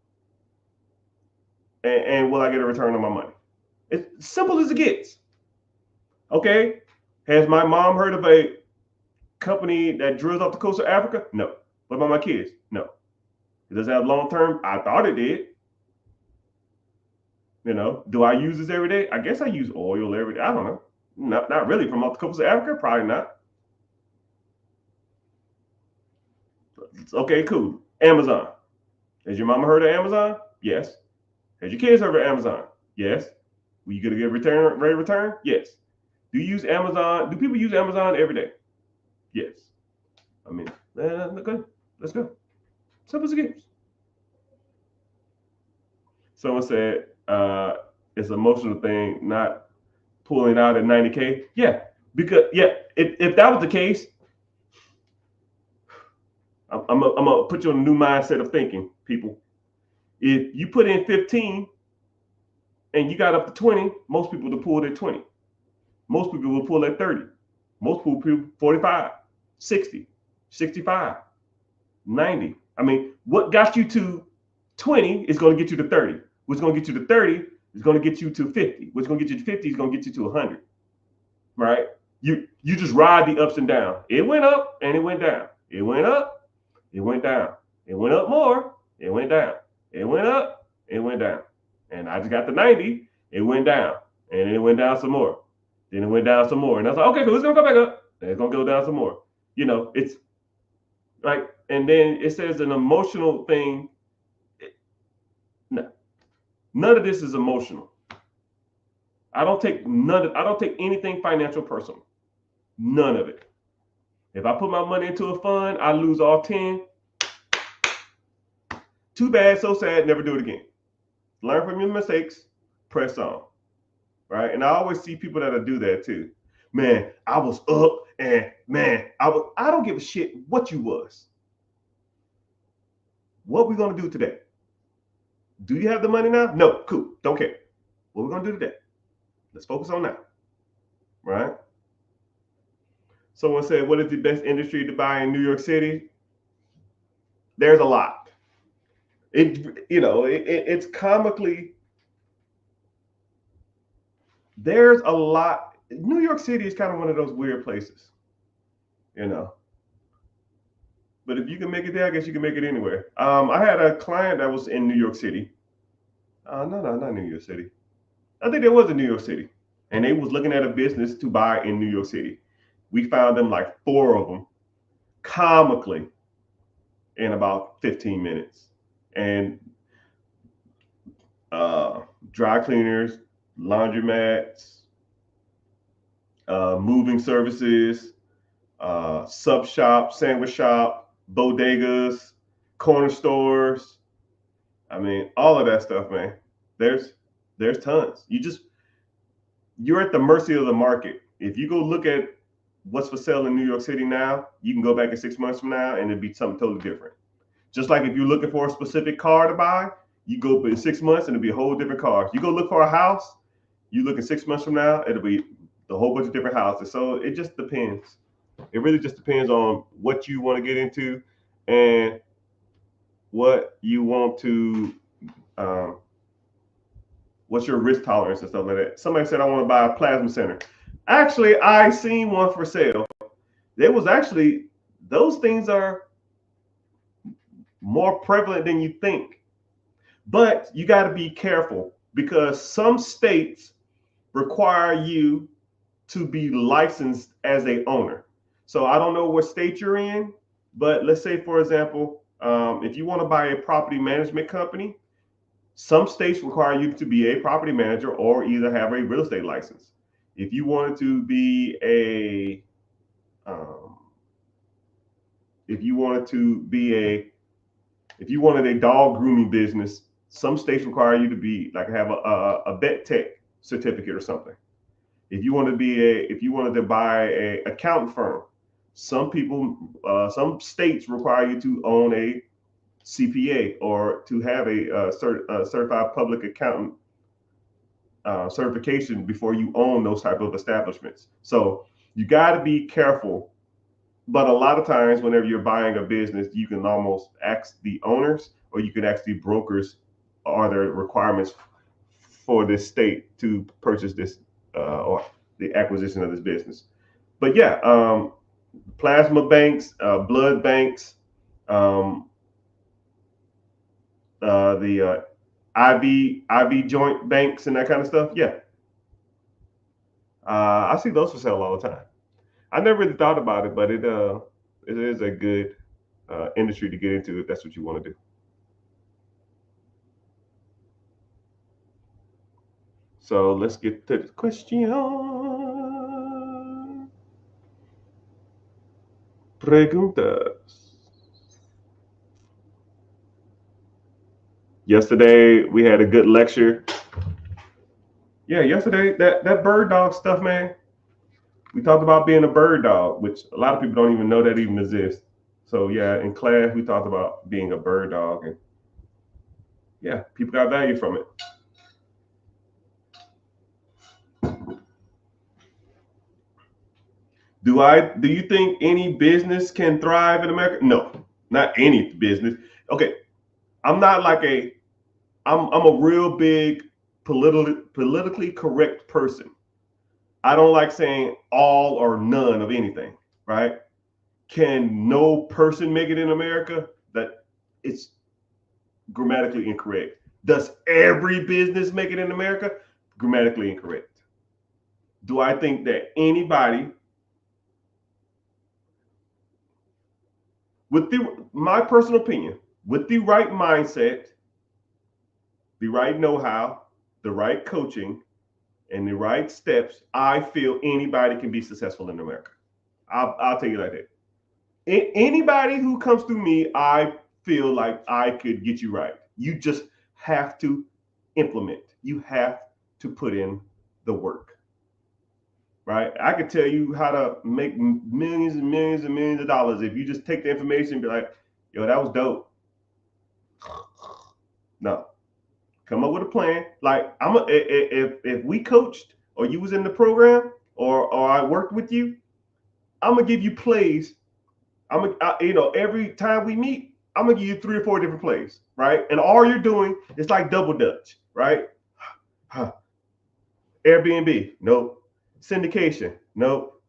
and will I get a return on my money? It's simple as it gets. Okay. Has my mom heard of a company that drills off the coast of Africa? No. What about my kids? No. It doesn't have long term. I thought it did. Do I use this every day? I guess I use oil every day. I don't know. Not really. From off the coast of Africa? Probably not. Okay, cool. Amazon. Has your mama heard of Amazon? Yes. Has your kids heard of Amazon? Yes. Will you get a good rate of return? Yes. Do you use Amazon? Do people use Amazon every day? Yes. I mean, okay, let's go. Simple as it gets. Someone said it's an emotional thing, not pulling out at 90K. Yeah, because if that was the case, I'm gonna put you on a new mindset of thinking, people. If you put in 15 and you got up to 20, most people will pull at 20. Most people will pull at 30. Most people 45, 60, 65, 90. I mean, what got you to 20 is going to get you to 30. What's going to get you to 30 is going to get you to 50. What's going to get you to 50 is going to get you to 100. Right? You just ride the ups and downs. It went up and it went down. It went up, it went down. It went up more, it went down. It went up, it went down. And I just got to 90, it went down. And it went down some more. Then it went down some more. And I was like, okay, cool, it's going to go back up. And it's going to go down some more. It's like, and then it says an emotional thing. No, none of this is emotional. I don't take anything financial personal. None of it. If I put my money into a fund, I lose all 10. Too bad, so sad, never do it again. Learn from your mistakes, press on. right? And I always see people that'll do that too. Man, I was up and man, I don't give a shit what you was. What we gonna do today? Do you have the money now? No, cool. Don't care. What we gonna do today? Let's focus on that. Right? Someone said, what is the best industry to buy in New York City? There's a lot. It's comically, there's a lot. New York City is kind of one of those weird places, you know. But if you can make it there, I guess you can make it anywhere. I had a client that was in New York City. No, not New York City. I think there was in New York City, and they was looking at a business to buy in New York City. We found them like 4 of them, comically, in about 15 minutes, and dry cleaners, laundromats, moving services, sub shop, sandwich shop, bodegas, corner stores. I mean, all of that stuff, man. There's tons. You're at the mercy of the market. If you go look at what's for sale in New York City now, you can go back in 6 months from now and it'd be something totally different. Just like if you're looking for a specific car to buy, you go in 6 months and it'll be a whole different car. You go look for a house, you look in 6 months from now, it'll be a whole bunch of different houses. So it just depends. It really just depends on what you want to get into and what you want to, what's your risk tolerance and stuff like that. Somebody said, I want to buy a plasma center. Actually, I seen one for sale. There was actually, those things are more prevalent than you think. But you got to be careful because some states require you to be licensed as a owner. So I don't know what state you're in, but let's say, for example, if you want to buy a property management company, some states require you to be a property manager or either have a real estate license. If you wanted to be if you wanted a dog grooming business, some states require you to be like have a vet tech certificate or something. If you wanted to buy a accountant firm, some states require you to own a CPA or to have a certified public accountant certification before you own those type of establishments. So you got to be careful. But a lot of times, whenever you're buying a business, you can almost ask the owners, or you can ask the brokers, are there requirements for this state to purchase this or the acquisition of this business? But yeah, plasma banks, blood banks, the IV joint banks, and that kind of stuff. Yeah, I see those for sale all the time. I never really thought about it, but it is a good industry to get into if that's what you want to do. So let's get to the question. Preguntas. Yesterday we had a good lecture. Yeah, yesterday that bird dog stuff, man. We talked about being a bird dog, which a lot of people don't even know that even exists. So yeah, in class we talked about being a bird dog, and yeah, people got value from it. Do you think any business can thrive in America? No, not any business. Okay, I'm not like I'm a real big politically correct person. I don't like saying all or none of anything, right? Can no person make it in America? That it's grammatically incorrect. Does every business make it in America? Grammatically incorrect. Do I think that anybody my personal opinion, with the right mindset, the right know-how, the right coaching, and the right steps, I feel anybody can be successful in America. I'll tell you like that. Anybody who comes through me, I feel like I could get you right. You just have to implement. You have to put in the work, right? I could tell you how to make millions and millions and millions of dollars if you just take the information and be like, yo, that was dope. No, come up with a plan. Like if we coached or you was in the program or I worked with you, I'm gonna give you plays. Every time we meet, I'm gonna give you 3 or 4 different plays, right? And all you're doing is like double dutch, right? Airbnb, nope. Syndication, nope.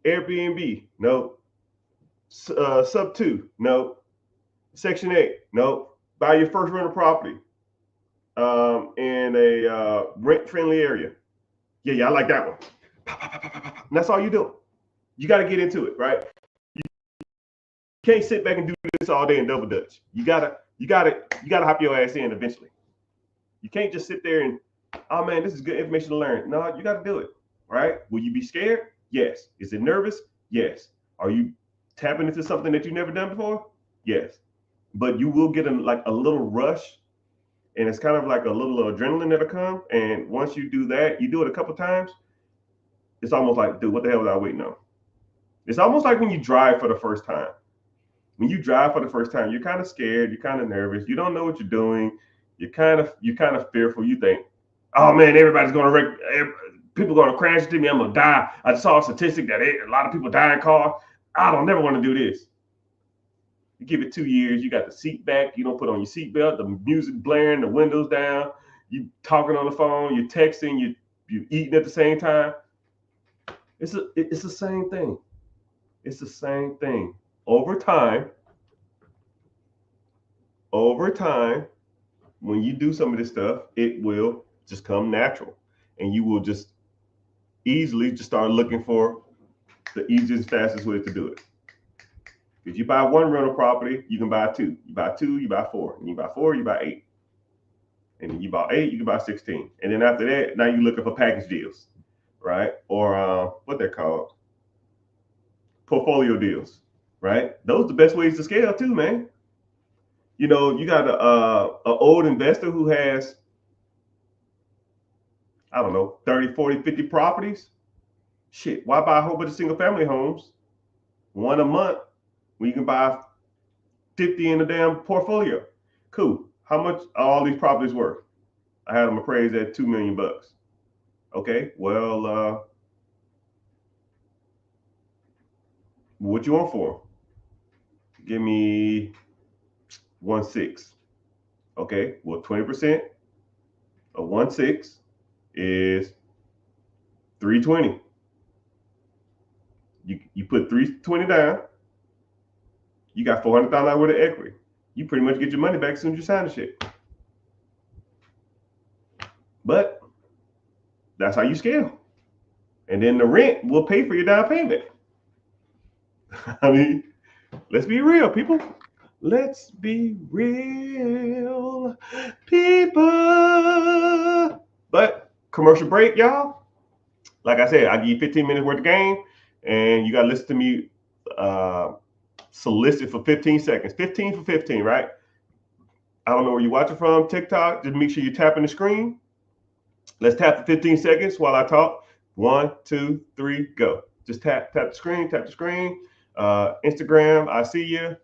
Airbnb, nope. Sub 2, nope. Section 8, nope. Buy your first rental property in a rent-friendly area. Yeah, I like that one. And that's all you do. You got to get into it, right? You can't sit back and do this all day and double dutch. You gotta hop your ass in eventually. You can't just sit there and, oh man, this is good information to learn. No, you got to do it, right? Will you be scared? Yes. Is it nervous? Yes. Are you tapping into something that you've never done before? Yes. But you will get a little rush, and it's kind of like a little adrenaline that'll come. And once you do that, you do it a couple times, it's almost like, dude, what the hell was I waiting on? It's almost like when you drive for the first time. When you drive for the first time, you're kind of scared, you're kind of nervous, you don't know what you're doing, you're kind of fearful. You think, oh man, everybody's gonna wreck, people are gonna crash into me, I'm gonna die. I saw a statistic that a lot of people die in cars. I don't never want to do this. You give it 2 years, you got the seat back, you don't put on your seatbelt, the music blaring, the windows down, you talking on the phone, you're texting, you're eating at the same time. It's the same thing. It's the same thing. Over time, when you do some of this stuff, it will just come natural, and you will just easily just start looking for the easiest, fastest way to do it. If you buy one rental property, you can buy two. You buy two, you buy four. And you buy four, you buy 8. And then you buy 8, you can buy 16. And then after that, now you're looking for package deals, right? Or what they're called, portfolio deals, right? Those are the best ways to scale too, man. You know, you got a old investor who has, I don't know, 30, 40, 50 properties. Shit, why buy a whole bunch of single family homes, one a month, when you can buy 50 in the damn portfolio? Cool. How much are all these properties worth? I had them appraised at $2 million. Okay, well, what you want for them? Give me 1.6. Okay, well, 20% of 1.6 is 320. You put 320 down, you got $400,000 worth of equity. You pretty much get your money back as soon as you sign the shit. But that's how you scale. And then the rent will pay for your down payment. I mean, let's be real, people. Let's be real, people. But commercial break, y'all. Like I said, I give you 15 minutes worth of game, and you got to listen to me solicit for 15 seconds. 15 for 15, right? I don't know where you're watching from, TikTok. Just make sure you tap in the screen. Let's tap for 15 seconds while I talk. 1, 2, 3, go. Just tap the screen, tap the screen. Instagram, I see you.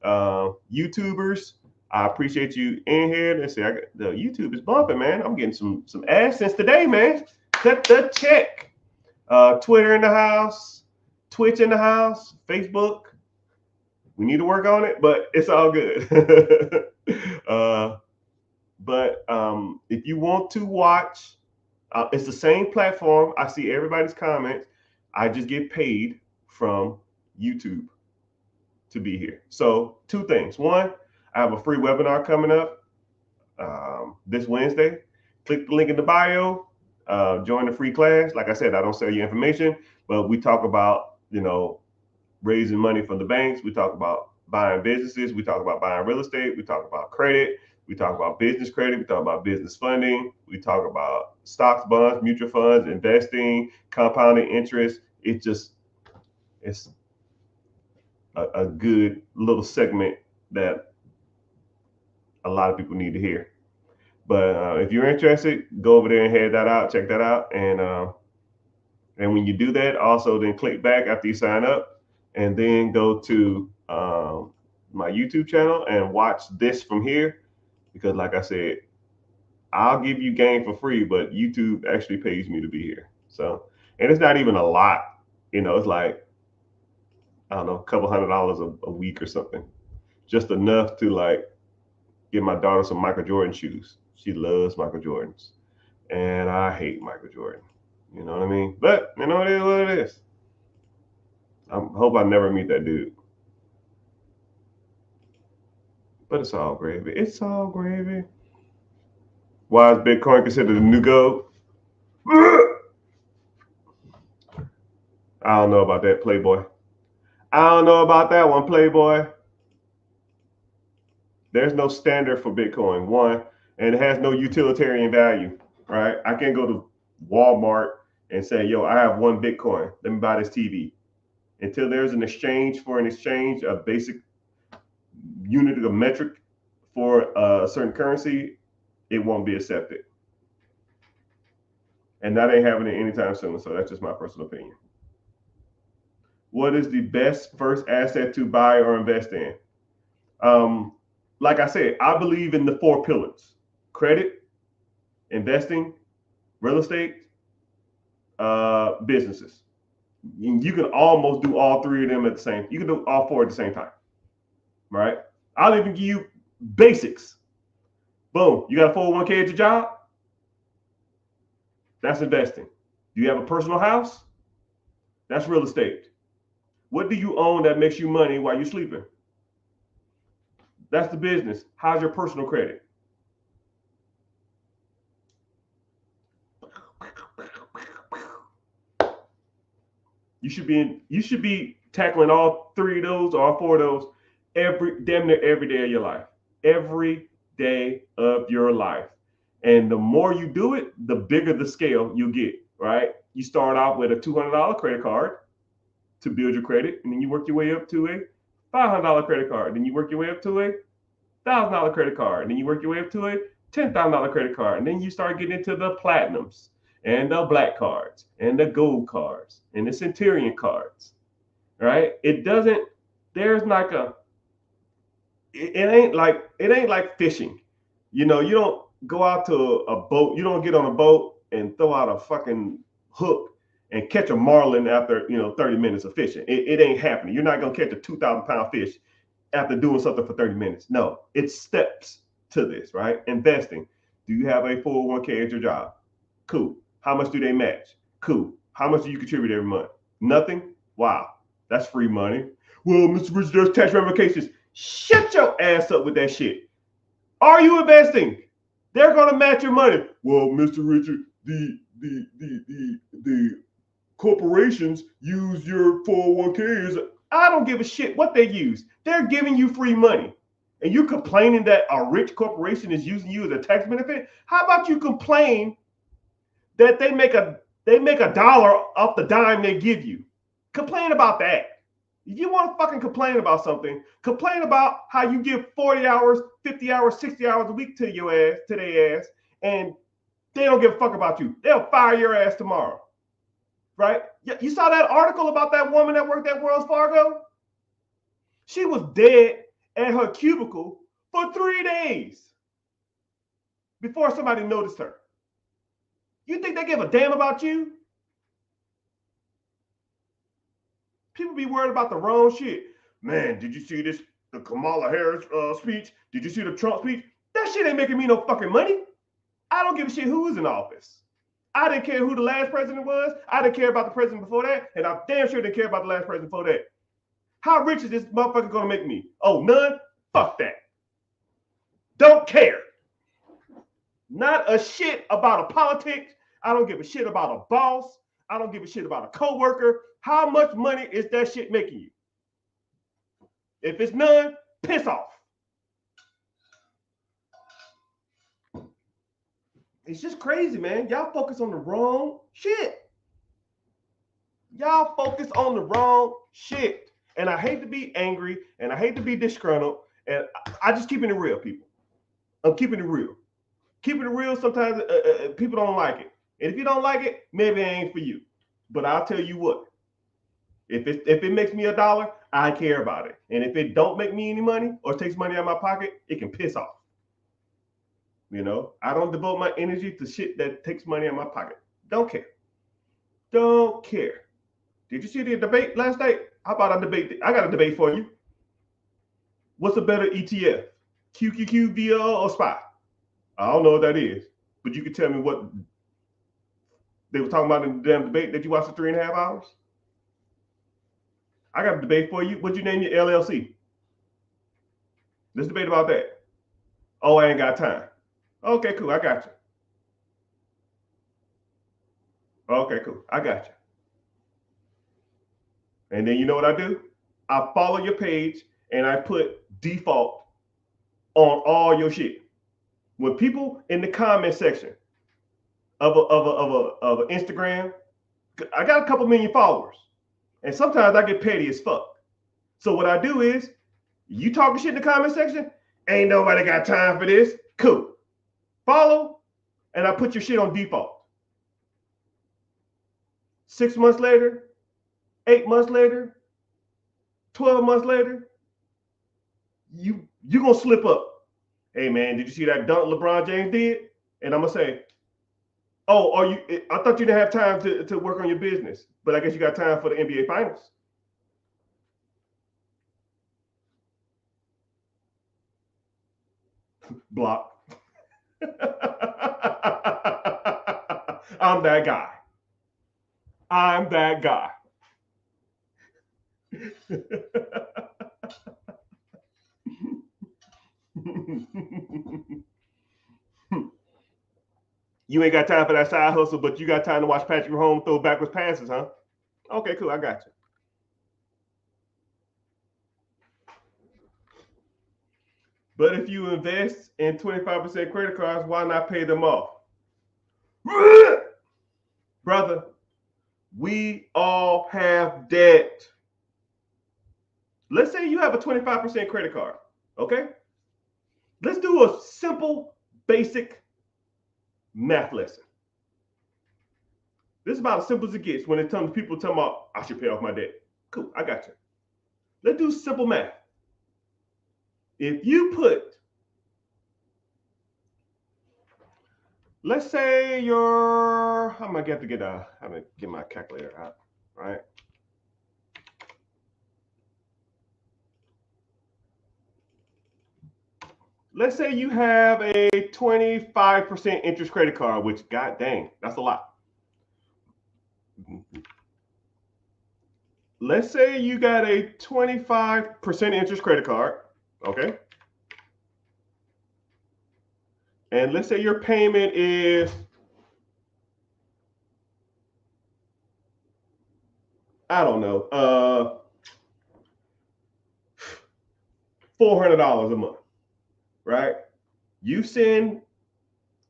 YouTubers, I appreciate you in here. They say the YouTube is bumping, man. I'm getting some AdSense today, man. Cut the check. Twitter in the house, Twitch in the house, Facebook. We need to work on it, but it's all good. But if you want to watch, it's the same platform. I see everybody's comments. I just get paid from YouTube to be here. So 2 things. 1, I have a free webinar coming up this Wednesday. Click the link in the bio. Join the free class. Like I said, I don't sell you information, but we talk about, raising money from the banks. We talk about buying businesses. We talk about buying real estate. We talk about credit. We talk about business credit. We talk about business funding. We talk about stocks, bonds, mutual funds, investing, compounding interest. It's a good little segment that a lot of people need to hear. But if you're interested, go over there and head that out, check that out, and when you do that, also then click back after you sign up, and then go to my YouTube channel and watch this from here. Because, like I said, I'll give you game for free, but YouTube actually pays me to be here. So, and it's not even a lot. It's like, I don't know, a couple $100 a week or something, just enough to like get my daughter some Michael Jordan shoes. She loves Michael Jordans, and I hate Michael Jordan. You know what I mean? But it is what it is. I hope I never meet that dude. But it's all gravy. It's all gravy. Why is Bitcoin considered the new gold? I don't know about that, Playboy. I don't know about that one, Playboy. There's no standard for Bitcoin, one, and it has no utilitarian value, right? I can't go to Walmart and say, yo, I have one Bitcoin. Let me buy this TV. Until there's an exchange for an exchange, a basic unit of metric for a certain currency, it won't be accepted. And that ain't happening anytime soon. So that's just my personal opinion. What is the best first asset to buy or invest in? Like I said, I believe in the 4 pillars: credit, investing, real estate, businesses. You can almost do all 3 of them at the same. You can do all 4 at the same time, right? I'll even give you basics. Boom, you got a 401k at your job? That's investing. Do you have a personal house? That's real estate. What do you own that makes you money while you're sleeping? That's the business. How's your personal credit? You should be tackling all 3 of those or all 4 of those damn near every day of your life. Every day of your life. And the more you do it, the bigger the scale you get, right? You start out with a $200 credit card to build your credit, and then you work your way up to a $500 credit card. Then you work your way up to a $1,000 credit card. And then you work your way up to a $10,000 credit card. And then you start getting into the platinums and the black cards and the gold cards and the centurion cards, right? It ain't like fishing. You don't go out to a boat. You don't get on a boat and throw out a fucking hook and catch a marlin after 30 minutes of fishing. It ain't happening. You're not gonna catch a 2,000-pound fish after doing something for 30 minutes. No, it's steps to this, right? Investing. Do you have a 401k at your job? Cool. How much do they match? Cool. How much do you contribute every month? Nothing? Wow, that's free money. Well, Mr. Richard, there's tax ramifications. Shut your ass up with that shit. Are you investing? They're gonna match your money. Well, Mr. Richard, the corporations use your 401ks. I don't give a shit what they use. They're giving you free money. And you complaining that a rich corporation is using you as a tax benefit? How about you complain that they make a dollar off the dime they give you? Complain about that. If you want to fucking complain about something, complain about how you give 40 hours, 50 hours, 60 hours a week to their ass, and they don't give a fuck about you. They'll fire your ass tomorrow. Right? You saw that article about that woman that worked at Wells Fargo? She was dead at her cubicle for 3 days before somebody noticed her. You think they give a damn about you? People be worried about the wrong shit. Man, did you see the Kamala Harris speech? Did you see the Trump speech? That shit ain't making me no fucking money. I don't give a shit who's in office. I didn't care who the last president was. I didn't care about the president before that. And I damn sure didn't care about the last president before that. How rich is this motherfucker gonna make me? Oh, none? Fuck that. Don't care. Not a shit about a politics. I don't give a shit about a boss. I don't give a shit about a coworker. How much money is that shit making you? If it's none, piss off. It's just crazy, man. Y'all focus on the wrong shit. Y'all focus on the wrong shit. And I hate to be angry and I hate to be disgruntled. And I just keeping it real, people. I'm keeping it real. Keeping it real, sometimes people don't like it. And if you don't like it, maybe it ain't for you. But I'll tell you what, if it makes me $1, I care about it. And if it don't make me any money or takes money out of my pocket, it can piss off. You know, I don't devote my energy to shit that takes money out of my pocket. Don't care. Don't care. Did you see the debate last night? How about I debate? I got a debate for you. What's a better ETF? QQQ, VL, or SPY? I don't know what that is, but you can tell me what they were talking about in the damn debate that you watched for 3.5 hours. I got a debate for you. What'd you name your LLC? Let's debate about that. Oh, I ain't got time. Okay, cool. I got you. Okay, cool. I got you. And then you know what I do? I follow your page and I put default on all your shit. When people in the comment section of an Instagram, I got a couple million followers, and sometimes I get petty as fuck. So what I do is, you talking shit in the comment section, ain't nobody got time for this. Cool. Follow, and I put your shit on default. 6 months later, 8 months later, 12 months later, you gonna slip up. Hey man, did you see that dunk LeBron James did? And I'm gonna say, oh, I thought you didn't have time to work on your business, but I guess you got time for the NBA Finals. Block. I'm that guy. I'm that guy. You ain't got time for that side hustle, but you got time to watch Patrick Mahomes throw backwards passes, huh? Okay, cool. I got you. But if you invest in 25% credit cards, why not pay them off? Brother, we all have debt. Let's say you have a 25% credit card, okay? Let's do a simple, basic math lesson. This is about as simple as it gets when it comes to people talking about, I should pay off my debt. Cool, I got you. Let's do simple math. If you put, let's say I'm gonna get my calculator out, right? Let's say you have a 25% interest credit card, which, god dang, that's a lot. Let's say you got a 25% interest credit card, okay? And let's say your payment is, I don't know, $400 a month, right? You send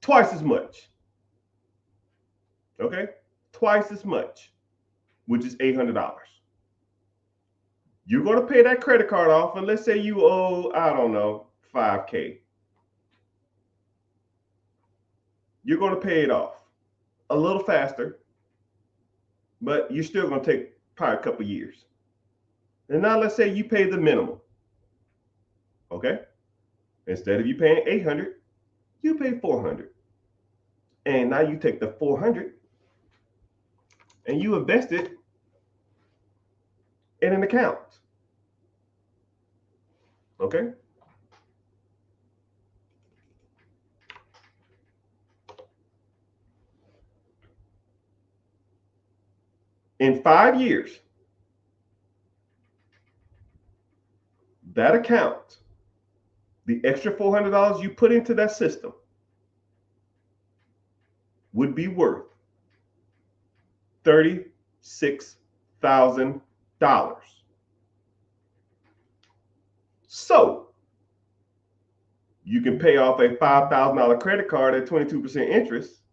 twice as much, okay? Twice as much, which is $800. You're going to pay that credit card off, and let's say you owe, I don't know, $5K. You're going to pay it off a little faster, but you're still going to take probably a couple years. And now let's say you pay the minimum, okay? Instead of you paying $800, you pay $400. And now you take the $400 and you invest it in an account, okay? In 5 years, that account, the extra $400 you put into that system, would be worth $36,000. So you can pay off a $5,000 credit card at 22% interest,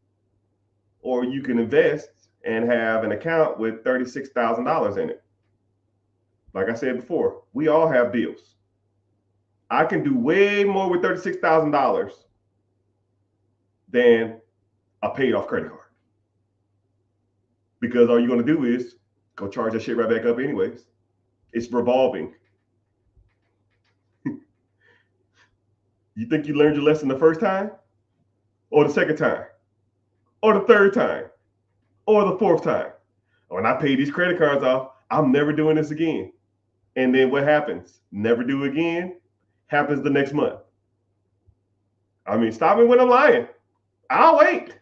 or you can invest and have an account with $36,000 in it. Like I said before, we all have bills. I can do way more with $36,000 than a paid off credit card. Because all you're going to do is go charge that shit right back up anyways. It's revolving. You think you learned your lesson the first time? Or the second time? Or the third time? Or the fourth time? When I pay these credit cards off, I'm never doing this again. And then what happens? Never do it again. Happens the next month. I mean, stop me when I'm lying. I'll wait.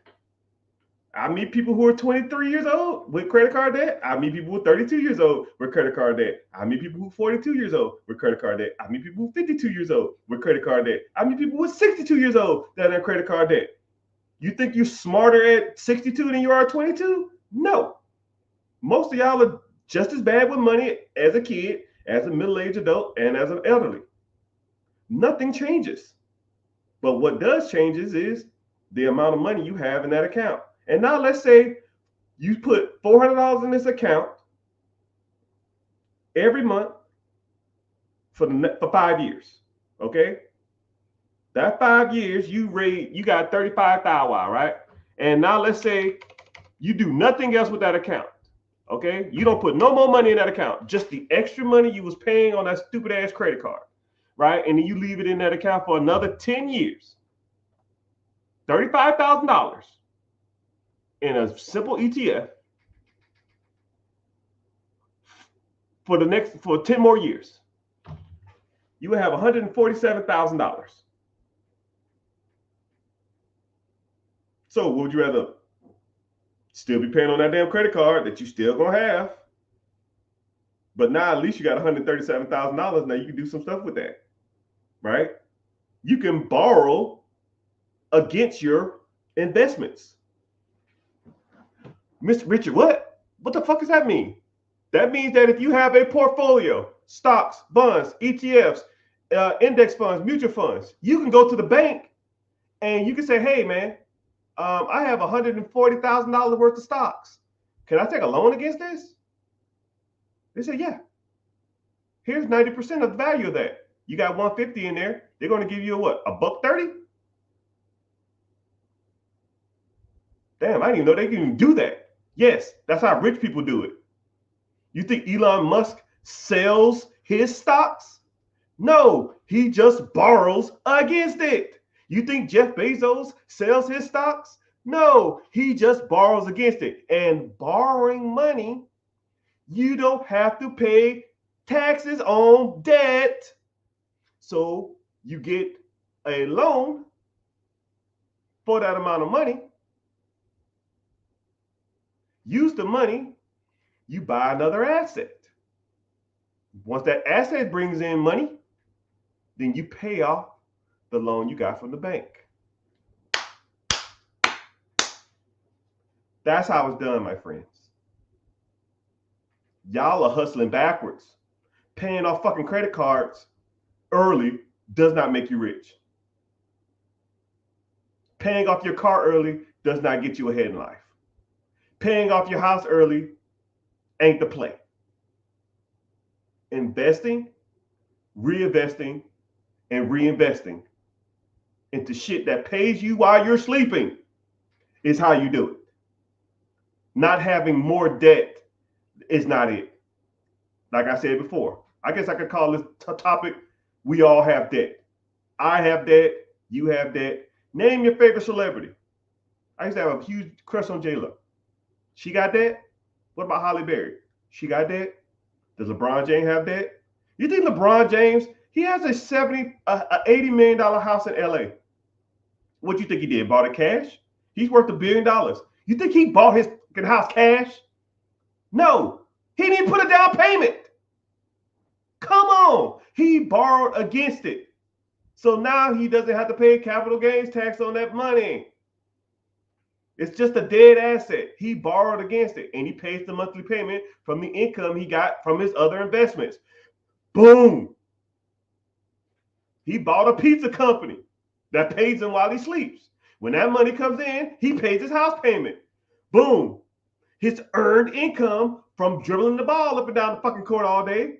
I meet people who are 23 years old with credit card debt. I meet people who are 32 years old with credit card debt. I meet people who are 42 years old with credit card debt. I meet people who are 52 years old with credit card debt. I meet people who are 62 years old that have credit card debt. You think you're smarter at 62 than you are at 22? No. Most of y'all are just as bad with money as a kid, as a middle-aged adult, and as an elderly. Nothing changes. But what does change is the amount of money you have in that account. And now let's say you put $400 in this account every month for 5 years. Okay? That 5 years, you got 35,000, right? And now let's say you do nothing else with that account. Okay? You don't put no more money in that account, just the extra money you was paying on that stupid ass credit card, right? And then you leave it in that account for another 10 years. $35,000 in a simple ETF for 10 more years. You would have $147,000. So would you rather still be paying on that damn credit card that you still gonna have, but now at least you got $137,000. Now you can do some stuff with that, right? You can borrow against your investments. Mr. Richard, what? What the fuck does that mean? That means that if you have a portfolio, stocks, bonds, ETFs, index funds, mutual funds, you can go to the bank and you can say, hey, man, I have $140,000 worth of stocks. Can I take a loan against this? They say, yeah. Here's 90% of the value of that. You got 150 in there. They're going to give you a what? $1.30? Damn, I didn't even know they can even do that. Yes, that's how rich people do it. You think Elon Musk sells his stocks? No, he just borrows against it. You think Jeff Bezos sells his stocks? No, he just borrows against it. And borrowing money, you don't have to pay taxes on debt. So you get a loan for that amount of money. Use the money, you buy another asset. Once that asset brings in money, then you pay off the loan you got from the bank. That's how it's done, my friends. Y'all are hustling backwards. Paying off fucking credit cards early does not make you rich. Paying off your car early does not get you ahead in life. Paying off your house early ain't the play. Investing, reinvesting, and reinvesting into shit that pays you while you're sleeping is how you do it. Not having more debt is not it. Like I said before, I guess I could call this topic, we all have debt. I have debt, you have debt. Name your favorite celebrity. I used to have a huge crush on J-Lo. She got debt? What about Halle Berry? She got debt? Does LeBron James have debt? You think LeBron James, he has a $80 million house in LA. What you think he did? Bought it cash? He's worth $1 billion. You think he bought his house cash? No, he didn't put a down payment. Come on, he borrowed against it. So now he doesn't have to pay capital gains tax on that money. It's just a dead asset. He borrowed against it and he pays the monthly payment from the income he got from his other investments. Boom. He bought a pizza company that pays him while he sleeps. When that money comes in, he pays his house payment. Boom. His earned income from dribbling the ball up and down the fucking court all day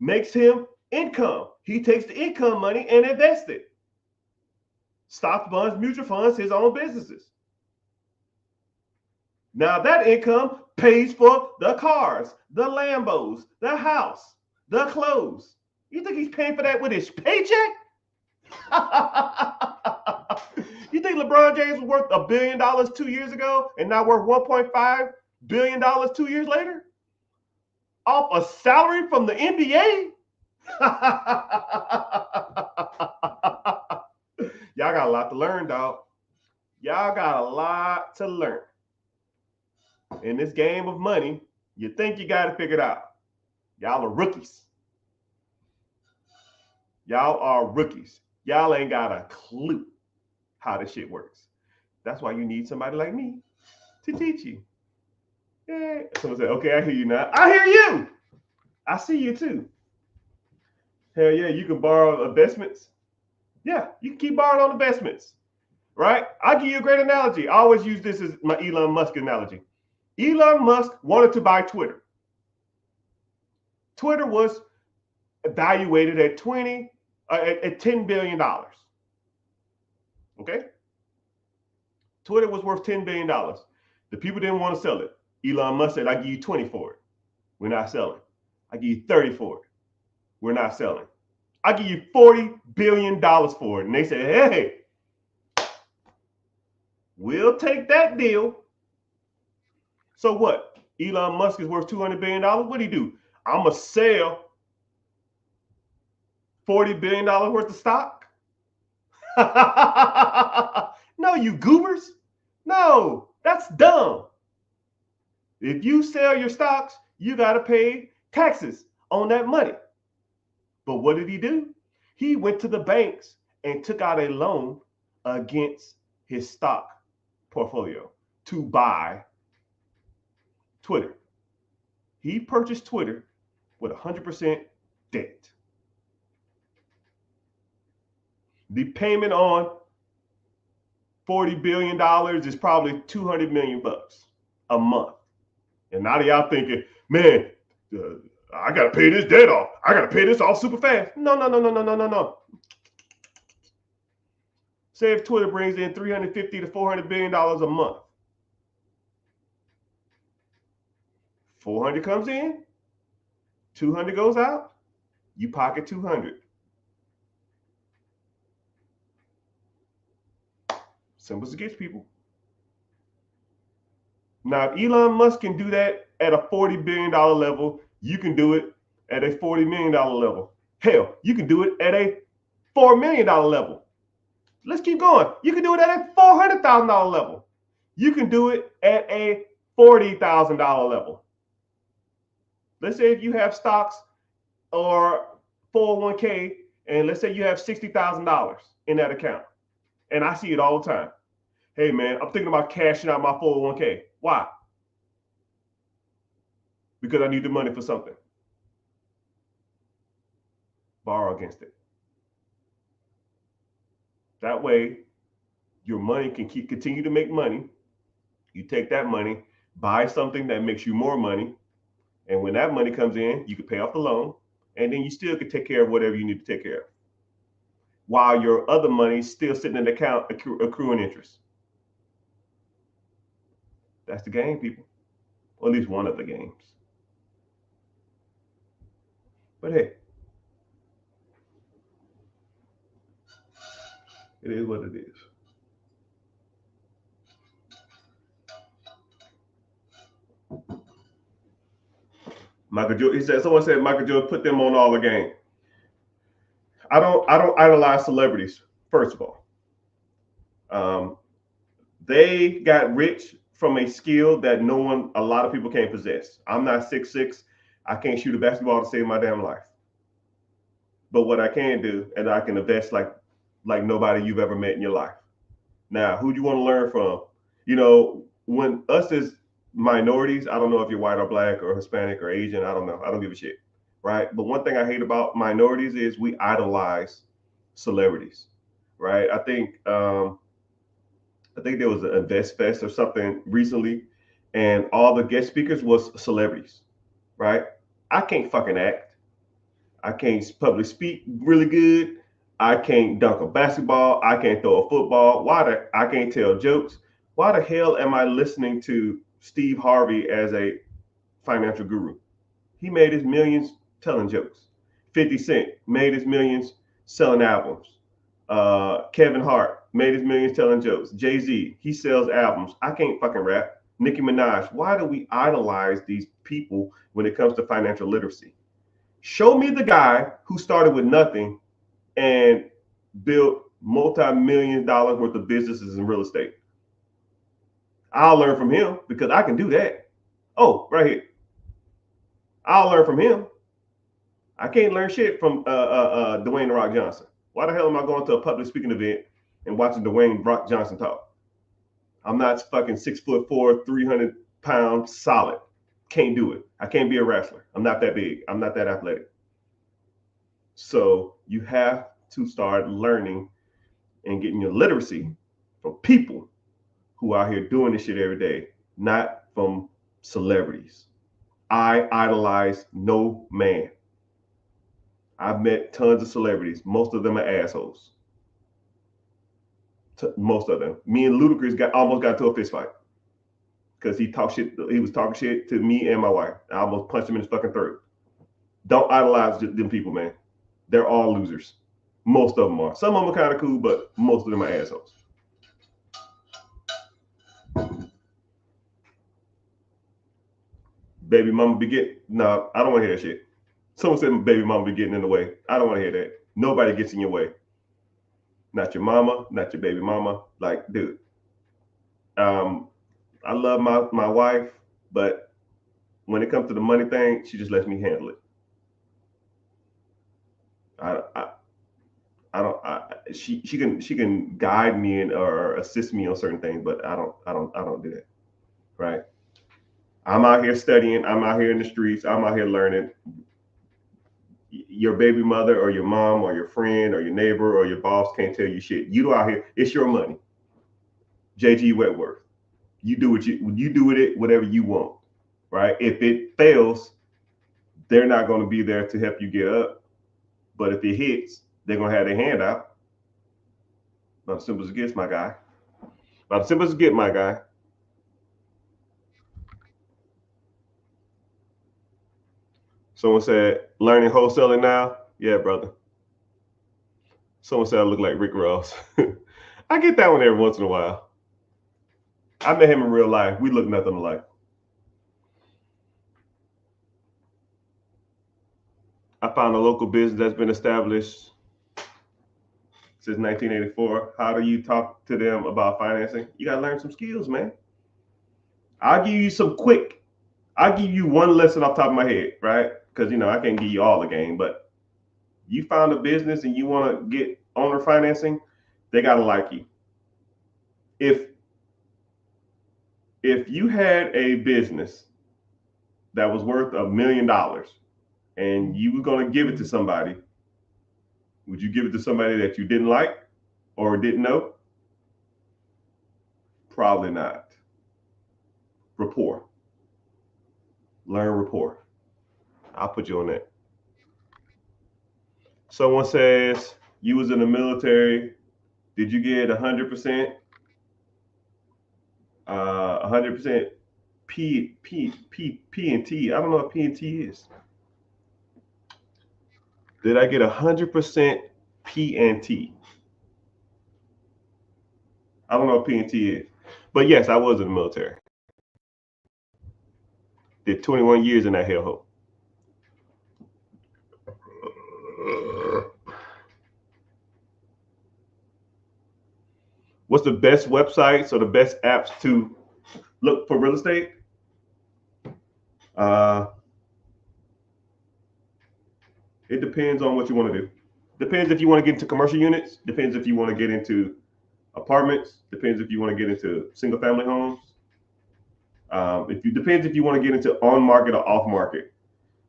makes him income. He takes the income money and invests it. Stock funds, mutual funds, his own businesses. Now that income pays for the cars, the Lambos, the house, the clothes. You think he's paying for that with his paycheck? You think LeBron James was worth $1 billion 2 years ago and now worth $1.5 billion 2 years later? Off a salary from the NBA? Y'all got a lot to learn, dog. Y'all got a lot to learn. In this game of money, you think you got it figured out. Y'all are rookies. Y'all are rookies. Y'all ain't got a clue how this shit works. That's why you need somebody like me to teach you. Yeah. Someone said, okay, I hear you now. I hear you. I see you too. Hell yeah, you can borrow investments. Yeah, you can keep borrowing on investments, right? I'll give you a great analogy. I always use this as my Elon Musk analogy. Elon Musk wanted to buy Twitter. Twitter was evaluated at $10 billion. Okay? Twitter was worth $10 billion. The people didn't want to sell it. Elon Musk said, I give you 20 for it. We're not selling. I give you 30 for it. We're not selling. I give you $40 billion for it. And they said, hey, we'll take that deal. So what? Elon Musk is worth $200 billion. What do he do? I'm going to sell $40 billion worth of stock? No, you goobers. No, that's dumb. If you sell your stocks, you got to pay taxes on that money. But what did he do? He went to the banks and took out a loan against his stock portfolio to buy Twitter. He purchased Twitter with 100% debt. The payment on $40 billion is probably $200 million a month. And now y'all thinking, man, I got to pay this debt off. I got to pay this off super fast. No. Say if Twitter brings in $350 to $400 billion a month. 400 comes in, 200 goes out, you pocket 200. Simple as it gets, people. Now, if Elon Musk can do that at a $40 billion level, you can do it at a $40 million level. Hell, you can do it at a $4 million level. Let's keep going. You can do it at a $400,000 level. You can do it at a $40,000 level. Let's say if you have stocks or 401k, and let's say you have $60,000 in that account. And I see it all the time. Hey, man, I'm thinking about cashing out my 401k. Why? Because I need the money for something. Borrow against it. That way, your money can continue to make money. You take that money, buy something that makes you more money. And when that money comes in, you can pay off the loan. And then you still can take care of whatever you need to take care of. While your other money is still sitting in the account accruing interest. That's the game, people. Or at least one of the games. But hey, it is what it is. Michael Jordan, he said, someone said Michael Jordan put them on all the game. I don't idolize celebrities, first of all. They got rich from a skill that a lot of people can't possess. I'm not 6'6". I can't shoot a basketball to save my damn life. But what I can do, and I can invest like nobody you've ever met in your life. Now, who do you want to learn from? You know, when us as minorities, I don't know if you're white or black or Hispanic or Asian, I don't know. I don't give a shit, right? But one thing I hate about minorities is we idolize celebrities, right? I think there was an Invest Fest or something recently, and all the guest speakers was celebrities, right? I can't fucking act. I can't public speak really good. I can't dunk a basketball. I can't throw a football. I can't tell jokes. Why the hell am I listening to Steve Harvey as a financial guru? He made his millions telling jokes. 50 Cent made his millions selling albums. Kevin Hart made his millions telling jokes. Jay-Z, he sells albums. I can't fucking rap. Nicki Minaj. Why do we idolize these people when it comes to financial literacy? Show me the guy who started with nothing and built multi-million dollars worth of businesses in real estate. I'll learn from him because I can do that. Oh, right here. I'll learn from him. I can't learn shit from Dwayne The Rock Johnson. Why the hell am I going to a public speaking event and watching Dwayne Rock Johnson talk? I'm not fucking 6'4", 300-pound solid. Can't do it. I can't be a wrestler. I'm not that big. I'm not that athletic. So you have to start learning and getting your literacy from people who are out here doing this shit every day, not from celebrities. I idolize no man. I've met tons of celebrities. Most of them are assholes. Most of them. Me and Ludacris almost got into a fist fight because he talked shit. He was talking shit to me and my wife. I almost punched him in his fucking throat. Don't idolize them people, man. They're all losers. Most of them are. Some of them are kind of cool, but most of them are assholes. Baby mama be getting. No, I don't want to hear that shit. Someone said baby mama be getting in the way. I don't want to hear that. Nobody gets in your way. Not your mama, not your baby mama. Like, dude. I love my wife, but when it comes to the money thing, she just lets me handle it. She can guide me and or assist me on certain things, but I don't do that. Right? I'm out here studying. I'm out here in the streets. I'm out here learning. Your baby mother or your mom or your friend or your neighbor or your boss can't tell you shit. You out here, it's your money. JG Wentworth. You do what you do with it, whatever you want. Right? If it fails, they're not going to be there to help you get up. But if it hits, they're gonna have their hand out. About as simple as it gets, my guy. About as simple as it gets, my guy. Someone said, learning wholesaling now? Yeah, brother. Someone said I look like Rick Ross. I get that one every once in a while. I met him in real life. We look nothing alike. I found a local business that's been established since 1984. How do you talk to them about financing? You gotta learn some skills, man. I'll give you one lesson off the top of my head, right? Because I can't give you all the game, but you found a business and you want to get owner financing, they gotta like you. If you had a business that was worth $1 million and you were gonna give it to somebody, would you give it to somebody that you didn't like or didn't know? Probably not. Rapport. Learn rapport. I'll put you on that. Someone says you was in the military. Did you get 100%? 100% P and T. I don't know what P and T is. Did I get 100% P and T? I don't know what P and T is, but yes, I was in the military. Did 21 years in that hellhole. What's the best websites or the best apps to look for real estate? It depends on what you want to do. Depends if you want to get into commercial units. Depends if you want to get into apartments. Depends if you want to get into single family homes. Depends if you want to get into on market or off market,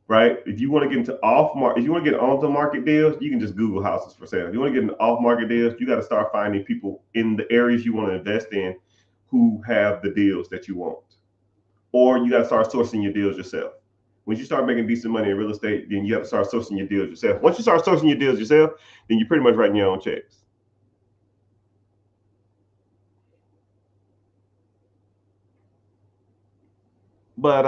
right? If you want to get into off market, if you want to get onto market deals, you can just Google houses for sale. If you want to get into off market deals, you got to start finding people in the areas you want to invest in who have the deals that you want, or you got to start sourcing your deals yourself. Once you start making decent money in real estate, then you have to start sourcing your deals yourself. Once you start sourcing your deals yourself, then you're pretty much writing your own checks. But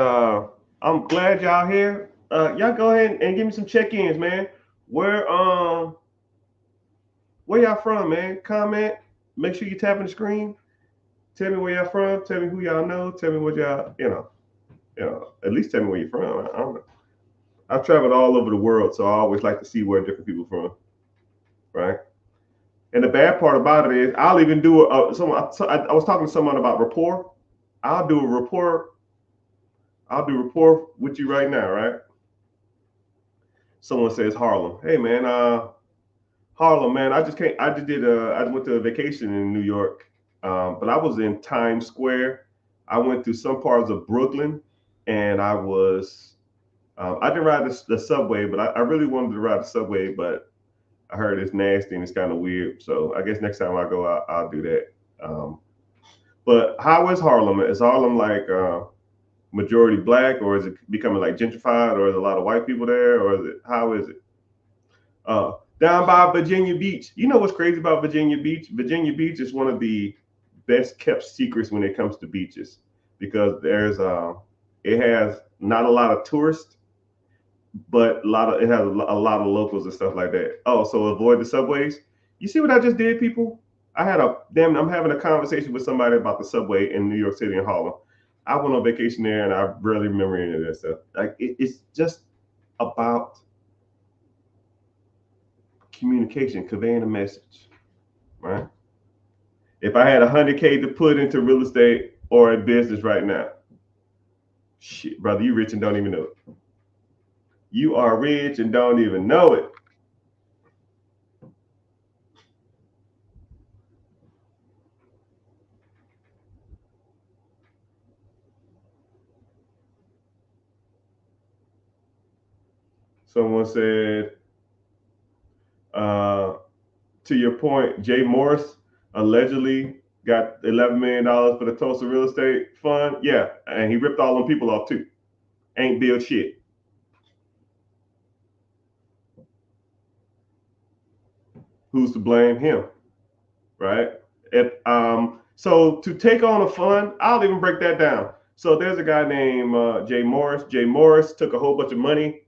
I'm glad y'all here. Y'all go ahead and give me some check-ins, man. Where y'all from, man? Comment. Make sure you tapping the screen. Tell me where y'all from. Tell me who y'all know. Tell me what y'all, at least tell me where you're from. I don't know. I've traveled all over the world, so I always like to see where different people from, right? And the bad part about it is, I'll even do I was talking to someone about rapport. I'll do a rapport. I'll do rapport with you right now, right? Someone says Harlem. Hey man, Harlem, man. I just can't. I just did. I went to a vacation in New York, but I was in Times Square. I went through some parts of Brooklyn, and I was. I didn't ride the subway, but I really wanted to ride the subway, but I heard it's nasty and it's kind of weird. So I guess next time I go, I'll do that. But how is Harlem? Is Harlem like majority black, or is it becoming like gentrified, or is a lot of white people there, or is it, how is it? Down by Virginia Beach. You know what's crazy about Virginia Beach? Virginia Beach is one of the best kept secrets when it comes to beaches, because it has not a lot of tourists, but it has a lot of locals and stuff like that. Oh, so avoid the subways. You see what I just did, people? I'm having a conversation with somebody about the subway in New York City and Harlem. I went on vacation there, and I barely remember any of that stuff. Like it's just about communication, conveying a message, right? If I had 100K to put into real estate or a business right now, shit, brother, you rich and don't even know it. You are rich and don't even know it. Someone said, uh, to your point, Jay Morris allegedly got $11 million for the Tulsa real estate fund. Yeah, and he ripped all them people off too. Ain't built shit. Who's to blame? Him, right? So to take on a fund, I'll even break that down. So there's a guy named Jay Morris. Jay Morris took a whole bunch of money.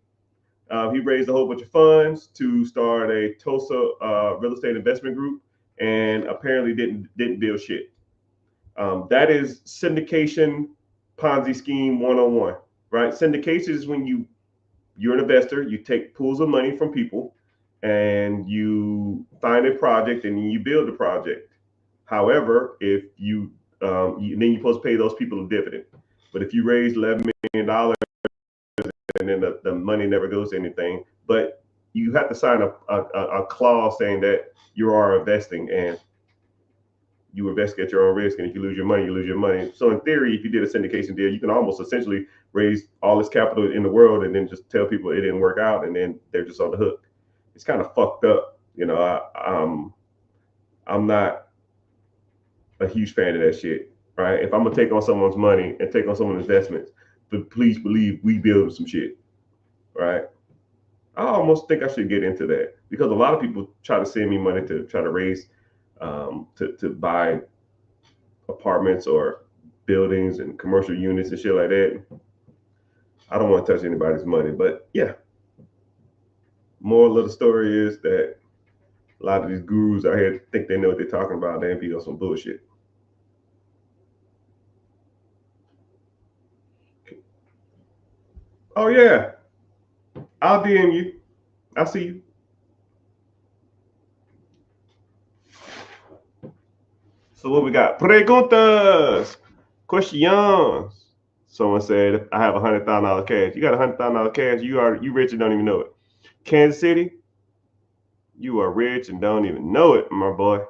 He raised a whole bunch of funds to start a Tulsa real estate investment group, and apparently didn't build shit. That is syndication Ponzi scheme 101, right? Syndication is when you're an investor, you take pools of money from people, and you find a project and you build the project. However, if then you're supposed to pay those people a dividend. But if you raise $11 million and then the money never goes to anything, but you have to sign a clause saying that you are investing, and you invest at your own risk, and if you lose your money, you lose your money. So in theory, if you did a syndication deal, you can almost essentially raise all this capital in the world and then just tell people it didn't work out, and then they're just on the hook. It's kind of fucked up. I'm not a huge fan of that shit, right? If I'm gonna take on someone's money and take on someone's investments, but please believe we build some shit, right? I almost think I should get into that, because a lot of people try to send me money to try to raise to buy apartments or buildings and commercial units and shit like that. I don't want to touch anybody's money, but yeah. Moral of the story is that a lot of these gurus out here think they know what they're talking about. They be on some bullshit. Oh yeah, I'll DM you. I'll see you. So what we got? Preguntas, questions. Someone said, I have $100,000 cash. You got $100,000 cash. You rich and don't even know it. Kansas City, you are rich and don't even know it, my boy.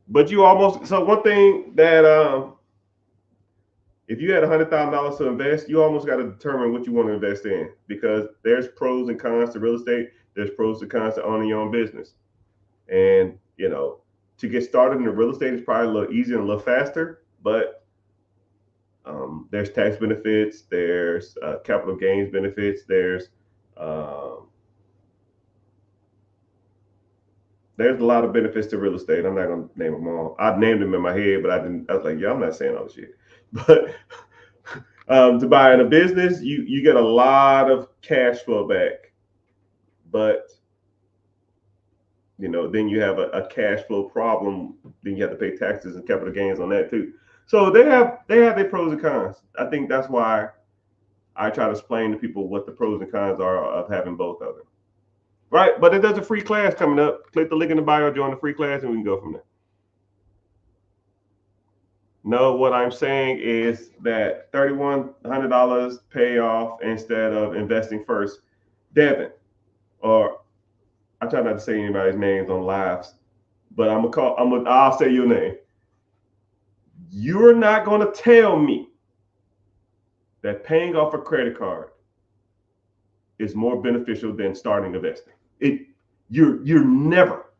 But you almost, so one thing that if you had $100,000 to invest, you almost got to determine what you want to invest in, because there's pros and cons to real estate. There's pros and cons to owning your own business. And to get started in the real estate is probably a little easier and a little faster, but There's tax benefits. There's capital gains benefits. Um, there's a lot of benefits to real estate. I'm not gonna name them all. I named them in my head, but I didn't. I was like, yeah, I'm not saying all this shit. But to buy in a business, you get a lot of cash flow back, but then you have a cash flow problem. Then you have to pay taxes and capital gains on that too. So they have their pros and cons. I think that's why I try to explain to people what the pros and cons are of having both of them. Right? But there's a free class coming up. Click the link in the bio, join the free class, and we can go from there. No, what I'm saying is that $3,100 pay off instead of investing first. Devin, or I try not to say anybody's names on lives, but I'll say your name. You're not gonna tell me that paying off a credit card is more beneficial than starting investing. You're never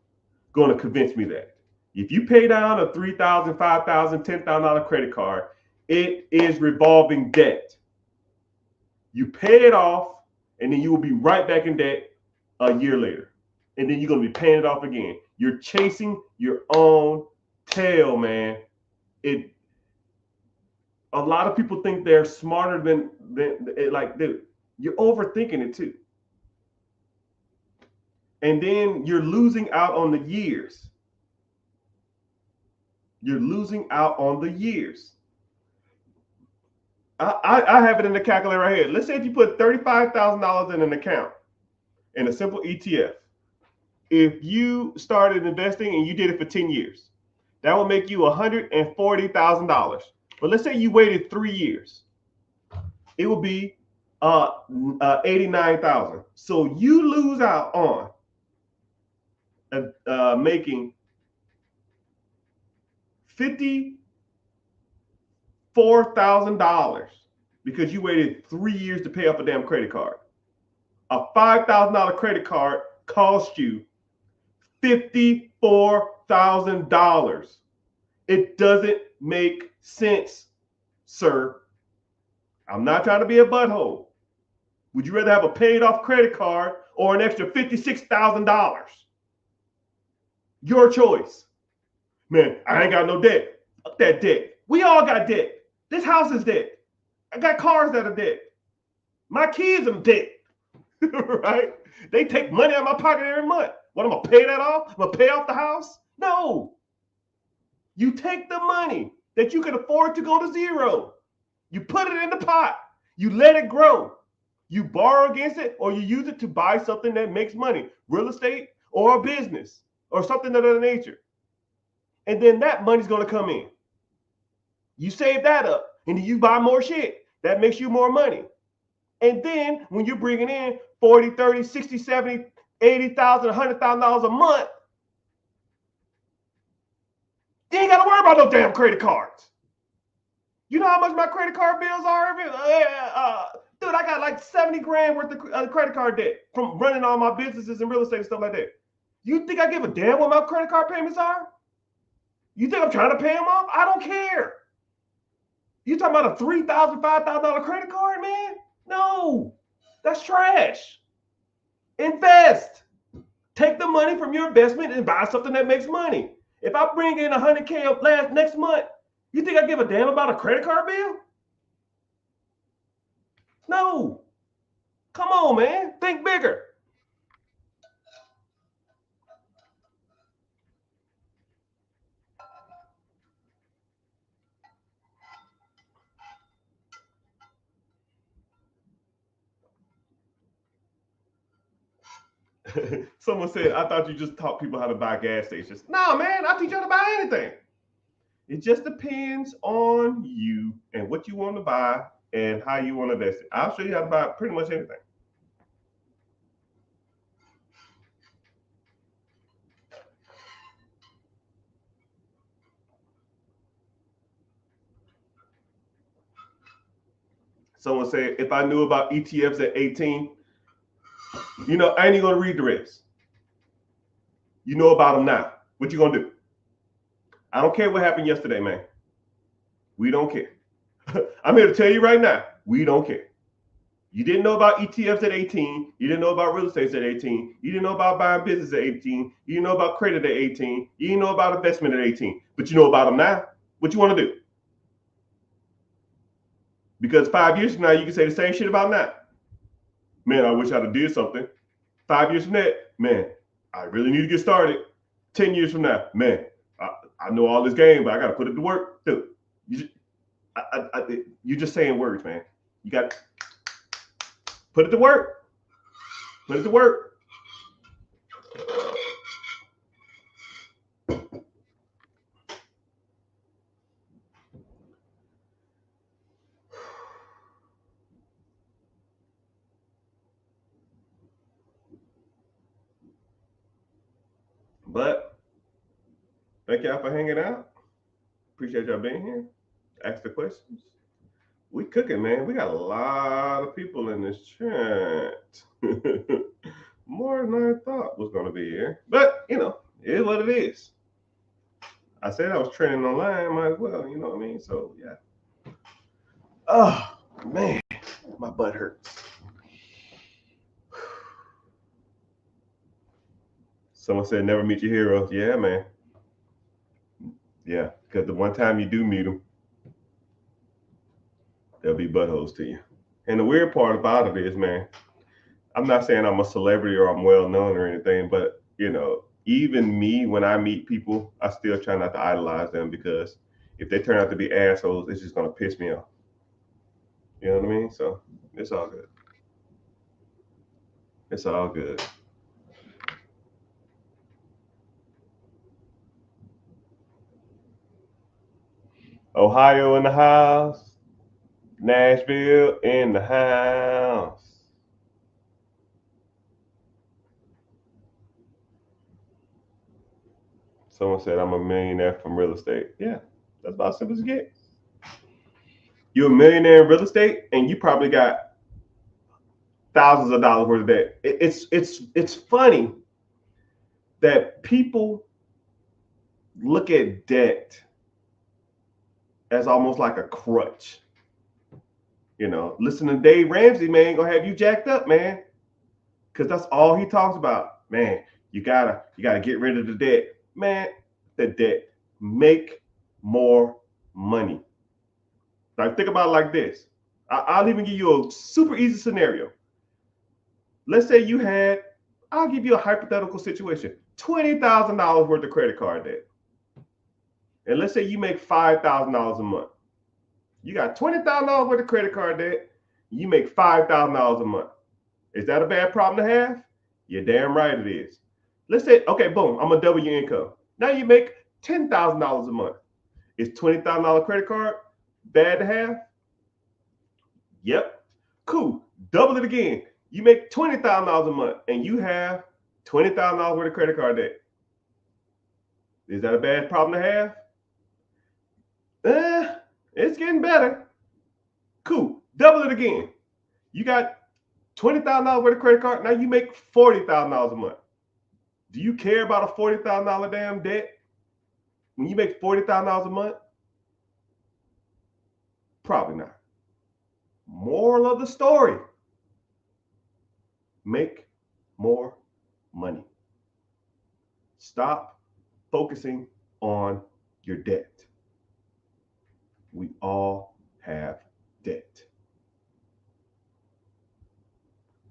gonna convince me that. If you pay down a $3,000, $5,000, $10,000 credit card, it is revolving debt. You pay it off, and then you will be right back in debt a year later. And then you're going to be paying it off again. You're chasing your own tail, man. A lot of people think they're smarter than like, dude, you're overthinking it too. And then you're losing out on the years. You're losing out on the years. I have it in the calculator right here. Let's say if you put $35,000 in an account in a simple ETF. If you started investing and you did it for 10 years, that will make you $140,000. But let's say you waited 3 years. It will be 89,000. So you lose out on making $54,000 because you waited 3 years to pay off a damn credit card. A $5,000 credit card cost you $54,000. It doesn't make sense, sir. I'm not trying to be a butthole. Would you rather have a paid off credit card or an extra $56,000? Your choice. Man, I ain't got no debt. Fuck that debt. We all got debt. This house is debt. I got cars that are debt. My kids are debt. Right? They take money out of my pocket every month. What, I'm going to pay that off? I'm going to pay off the house? No. You take the money that you can afford to go to zero. You put it in the pot. You let it grow. You borrow against it, or you use it to buy something that makes money. Real estate or a business or something of that nature. And then that money's going to come in. You save that up and you buy more shit. That makes you more money. And then when you're bringing in 40, 30, 60, 70, 80,000, $100,000 a month, you ain't got to worry about no damn credit cards. You know how much my credit card bills are? Dude, I got like 70 grand worth of credit card debt from running all my businesses and real estate and stuff like that. You think I give a damn what my credit card payments are? You think I'm trying to pay them off? I don't care. You talking about a $3,000, $5,000 credit card, man? No, that's trash. Invest. Take the money from your investment and buy something that makes money. If I bring in $100K next month, you think I give a damn about a credit card bill? No. Come on, man. Think bigger. Someone said, I thought you just taught people how to buy gas stations. No, man, I teach you how to buy anything. It just depends on you and what you want to buy and how you want to invest it. I'll show you how to buy pretty much anything. Someone said, if I knew about ETFs at 18, I ain't even going to read the rest. You know about them now. What you going to do? I don't care what happened yesterday, man. We don't care. I'm here to tell you right now, we don't care. You didn't know about ETFs at 18. You didn't know about real estate at 18. You didn't know about buying business at 18. You didn't know about credit at 18. You didn't know about investment at 18. But you know about them now. What you want to do? Because 5 years from now, you can say the same shit about now. Man, I wish I'd have did something. 5 years from that, man, I really need to get started. 10 years from now, man, I know all this game, but I got to put it to work too. You're just saying words, man. You got to put it to work. Put it to work. But thank y'all for hanging out. Appreciate y'all being here. Ask the questions. We cooking, man. We got a lot of people in this chat. More than I thought was going to be here. But, it is what it is. I said I was training online. Might as well, you know what I mean? So, yeah. Oh, man. My butt hurts. Someone said never meet your heroes. Yeah, man. Yeah, because the one time you do meet them, they'll be buttholes to you. And the weird part about it is, man, I'm not saying I'm a celebrity or I'm well known or anything, but even me, when I meet people, I still try not to idolize them, because if they turn out to be assholes, it's just gonna piss me off. You know what I mean? So it's all good. It's all good. Ohio in the house. Nashville in the house. Someone said I'm a millionaire from real estate. Yeah, that's about as simple as it gets. You're a millionaire in real estate, and you probably got thousands of dollars worth of debt. It's funny that people look at debt as almost like a crutch. Listen to Dave Ramsey, man, gonna have you jacked up, man, because that's all he talks about. Man, you gotta get rid of the debt, man. The debt, make more money. Like, think about it like this. I'll even give you a super easy scenario. Let's say I'll give you a hypothetical situation, $20,000 worth of credit card debt. And let's say you make $5,000 a month. You got $20,000 worth of credit card debt. You make $5,000 a month. Is that a bad problem to have? You're damn right it is. Let's say, okay, boom, I'm gonna double your income. Now you make $10,000 a month. Is $20,000 credit card bad to have? Yep. Cool. Double it again. You make $20,000 a month and you have $20,000 worth of credit card debt. Is that a bad problem to have? It's getting better. Cool. Double it again. You got $20,000 worth of credit card. Now you make $40,000 a month. Do you care about a $40,000 damn debt when you make $40,000 a month? Probably not. Moral of the story: make more money. Stop focusing on your debt. We all have debt.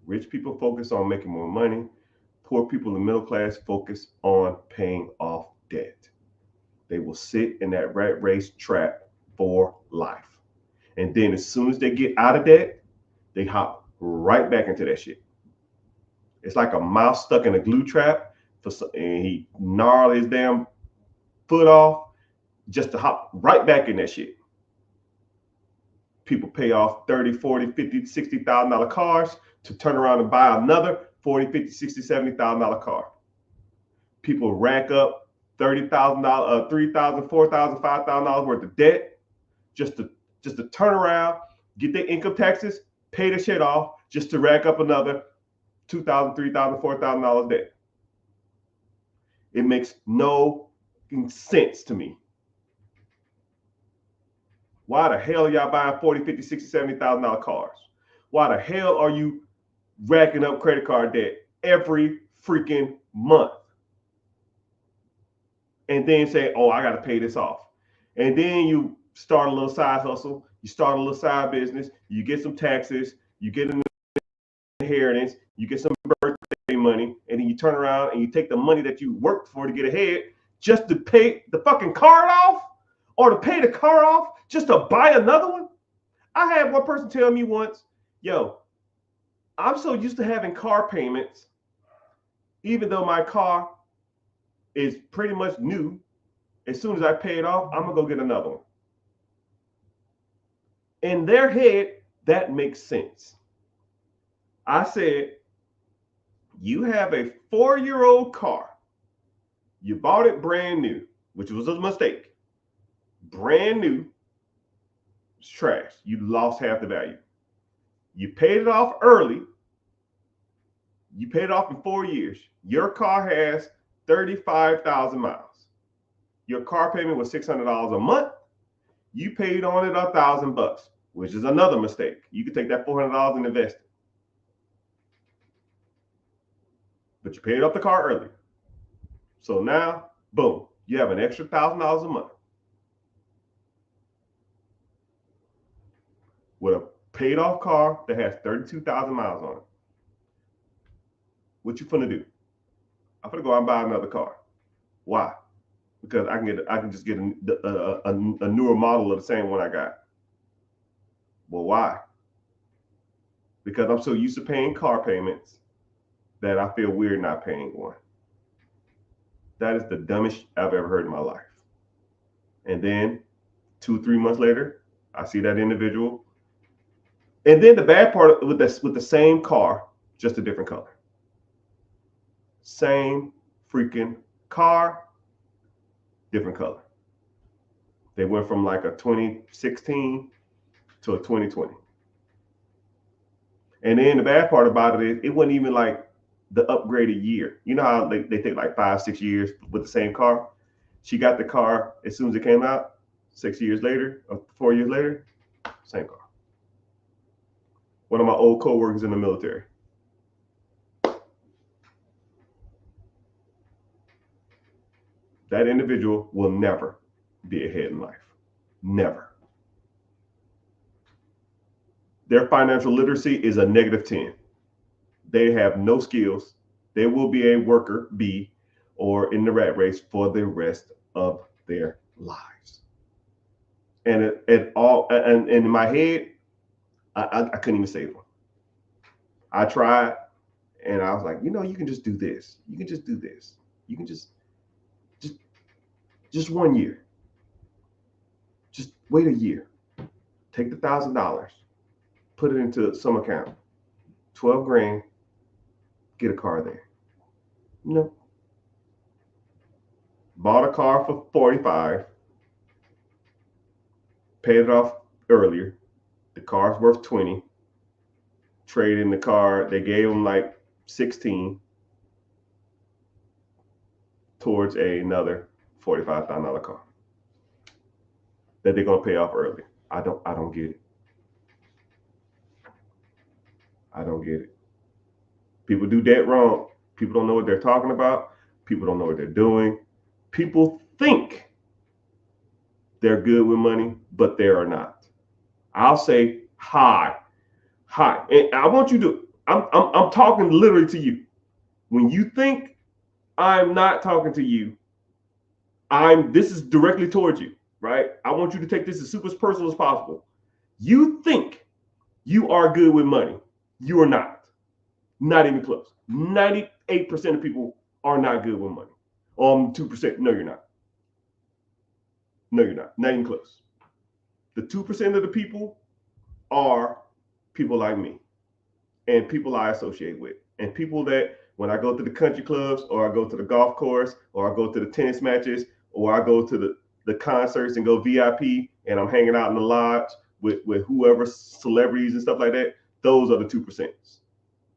Rich people focus on making more money. Poor people in the middle class focus on paying off debt. They will sit in that rat race trap for life. And then as soon as they get out of debt, they hop right back into that shit. It's like a mouse stuck in a glue trap, and he gnarled his damn foot off just to hop right back in that shit. People pay off $30, $40, $50, $60,000 cars to turn around and buy another $40, $50, $60, $70,000 car. People rack up $30,000, $3,000, $4,000, $5,000 worth of debt just to turn around, get their income taxes, pay the shit off, just to rack up another $2,000, $3,000, $4,000 debt. It makes no sense to me. Why the hell are y'all buying 40, 50, 60, $70,000 cars? Why the hell are you racking up credit card debt every freaking month? And then say, oh, I got to pay this off. And then you start a little side hustle, you start a little side business, you get some taxes, you get an inheritance, you get some birthday money, and then you turn around and you take the money that you worked for to get ahead just to pay the fucking card off, or to pay the car off just to buy another one. I had one person tell me once, yo, I'm so used to having car payments, even though my car is pretty much new. As soon as I pay it off, I'm gonna go get another one. In their head, that makes sense. I said, you have a 4-year-old car. You bought it brand new, which was a mistake. Brand new, it's trash. You lost half the value. You paid it off early. You paid it off in 4 years. Your car has 35,000 miles. Your car payment was $600 a month. You paid on it $1,000, which is another mistake. You could take that $400 and invest it. But you paid off the car early. So now, boom, you have an extra $1,000 a month with a paid off car that has 32,000 miles on it. What you finna do? I'm gonna go out and buy another car. Why? Because I can just get a newer model of the same one I got. Well, why? Because I'm so used to paying car payments that I feel weird not paying one. That is the dumbest I've ever heard in my life. And then 2-3 months later, I see that individual. And then the bad part with the same car, just a different color. Same freaking car, different color. They went from like a 2016 to a 2020. And then the bad part about it is it wasn't even like the upgraded year. You know how they take like 5-6 years with the same car? She got the car as soon as it came out, 6 years later, or 4 years later, same car. One of my old co-workers in the military. That individual will never be ahead in life. Never. Their financial literacy is a -10. They have no skills. They will be a worker bee or in the rat race for the rest of their lives. And in my head, I couldn't even save them. I tried, and I was like, you can just do this. You can just do this. You can just 1 year. Just wait a year. Take the $1,000, put it into some account. 12 grand, get a car there. No. Bought a car for 45, paid it off earlier. The car's worth 20. Trade in the car. They gave them like 16 towards another $45,000 car that they're gonna pay off early. I don't get it. I don't get it. People do that wrong. People don't know what they're talking about. People don't know what they're doing. People think they're good with money, but they are not. I'll say hi. And I want you to, I'm talking literally to you. When you think I'm not talking to you, this is directly towards you, right? I want you to take this as super personal as possible. You think you are good with money. You are not. Not even close. 98% of people are not good with money. 2%, no, you're not. No, you're not. Not even close. The 2% of the people are people like me and people I associate with and people that when I go to the country clubs or I go to the golf course or I go to the tennis matches or I go to the concerts and go VIP and I'm hanging out in the lodge with whoever, celebrities and stuff like that, those are the 2%.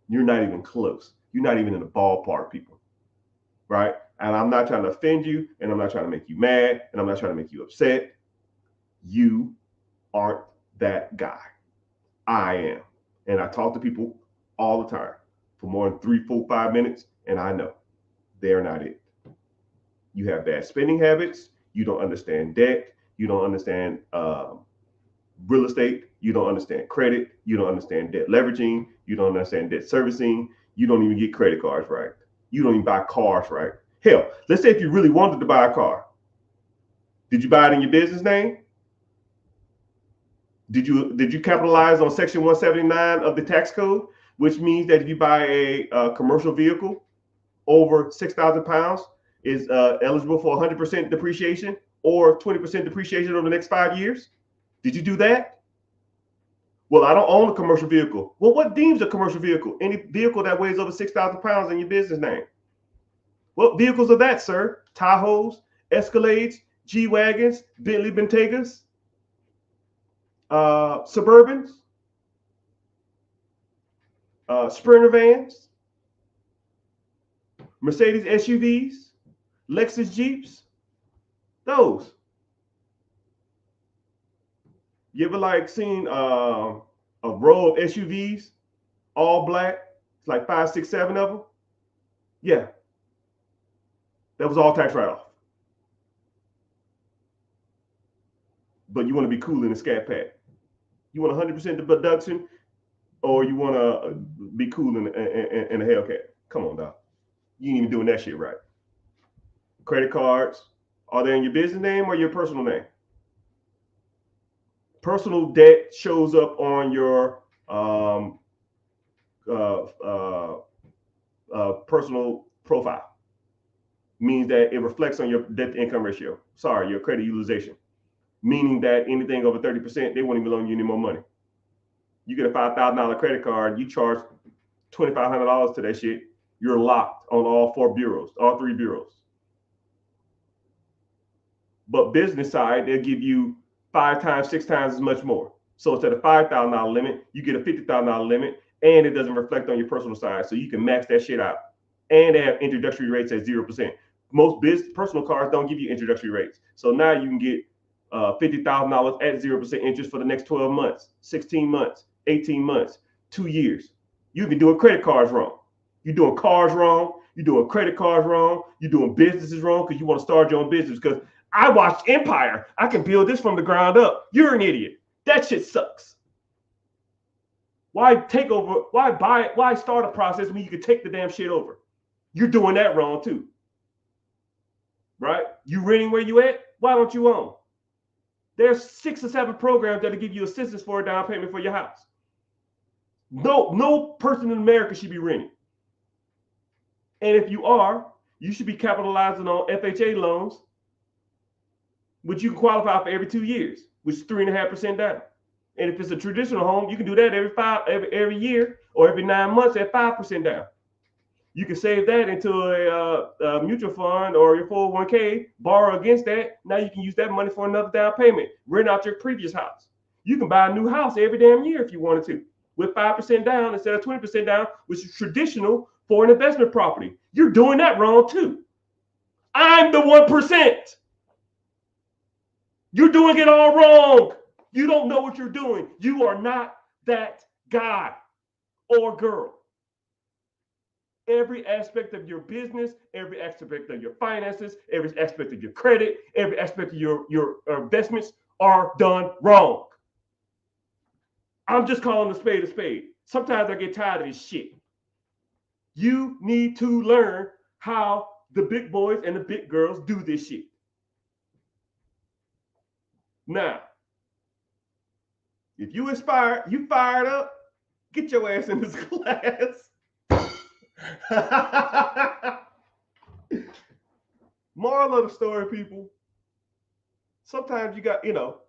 You're not even close. You're not even in the ballpark, people, right? And I'm not trying to offend you and I'm not trying to make you mad and I'm not trying to make you upset. You aren't that guy. I am. And I talk to people all the time for more than 3, 4, 5 minutes, and I know they're not it. You have bad spending habits. You don't understand debt. You don't understand real estate. You don't understand credit. You don't understand debt leveraging. You don't understand debt servicing. You don't even get credit cards right. You don't even buy cars right. Hell, let's say if you really wanted to buy a car, did you buy it in your business name? Did you capitalize on Section 179 of the tax code, which means that if you buy a commercial vehicle over 6,000 pounds, is eligible for 100% depreciation or 20% depreciation over the next 5 years? Did you do that? Well, I don't own a commercial vehicle. Well, what deems a commercial vehicle? Any vehicle that weighs over 6,000 pounds in your business name. What vehicles are that, sir? Tahoes, Escalades, G-Wagons, Bentley Bentegas, Suburbans, Sprinter vans, Mercedes SUVs, Lexus Jeeps. Those. You ever like seen a row of SUVs, all black? It's like 5, 6, 7 of them. Yeah, that was all tax write-off. But you want to be cool in a Scat Pack. You want 100% deduction, or you want to be cool in a Hellcat. Come on, dog. You ain't even doing that shit right. Credit cards, are they in your business name or your personal name? Personal debt shows up on your personal profile. Means that it reflects on your debt to income ratio. Sorry, your credit utilization. Meaning that anything over 30%, they won't even loan you any more money. You get a $5,000 credit card, you charge $2,500 to that shit, you're locked on all 4 bureaus, all 3 bureaus. But business side, they'll give you 5 times, 6 times as much more. So instead of $5,000 limit, you get a $50,000 limit, and it doesn't reflect on your personal side. So you can max that shit out. And they have introductory rates at 0%. Most personal cards don't give you introductory rates. So now you can get $50,000 at 0% interest for the next 12 months, 16 months, 18 months, 2 years. You've been doing credit cards wrong. You're doing cars wrong. You're doing credit cards wrong. You're doing businesses wrong because you want to start your own business. Because I watched Empire. I can build this from the ground up. You're an idiot. That shit sucks. Why take over? Why buy it? Why start a process when you can take the damn shit over? You're doing that wrong too. Right? You renting where you at? Why don't you own? There's 6 or 7 programs that'll give you assistance for a down payment for your house. No person in America should be renting. And if you are, you should be capitalizing on FHA loans, which you can qualify for every 2 years, which is 3.5% down. And if it's a traditional home, you can do that every year or every 9 months at 5% down. You can save that into a mutual fund or your 401k, borrow against that. Now you can use that money for another down payment, rent out your previous house. You can buy a new house every damn year if you wanted to, with 5% down instead of 20% down, which is traditional for an investment property. You're doing that wrong too. I'm the 1%. You're doing it all wrong. You don't know what you're doing. You are not that guy or girl. Every aspect of your business, every aspect of your finances, every aspect of your credit, every aspect of your investments are done wrong. I'm just calling a spade a spade. Sometimes I get tired of this shit. You need to learn how the big boys and the big girls do this shit. Now, if you inspired, you fired up, get your ass in this class. Moral of the story, people. Sometimes you got,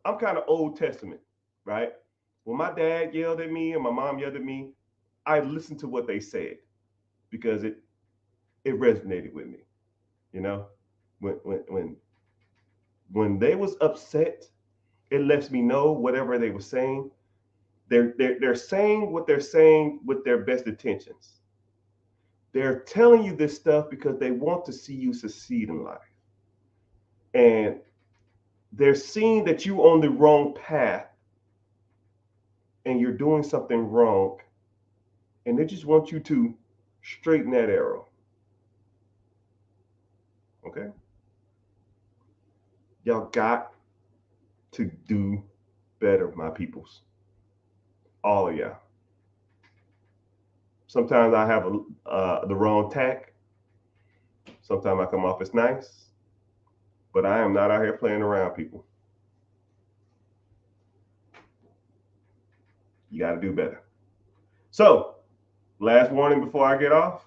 I'm kind of Old Testament, right? When my dad yelled at me and my mom yelled at me, I listened to what they said because it resonated with me. When they was upset, it lets me know whatever they were saying. They're saying what they're saying with their best intentions. They're telling you this stuff because they want to see you succeed in life. And they're seeing that you're on the wrong path and you're doing something wrong, and they just want you to straighten that arrow. Okay? Y'all got to do better, my peoples. All of y'all. Sometimes I have the wrong tack. Sometimes I come off as nice, but I am not out here playing around, people. You got to do better. So, last warning before I get off.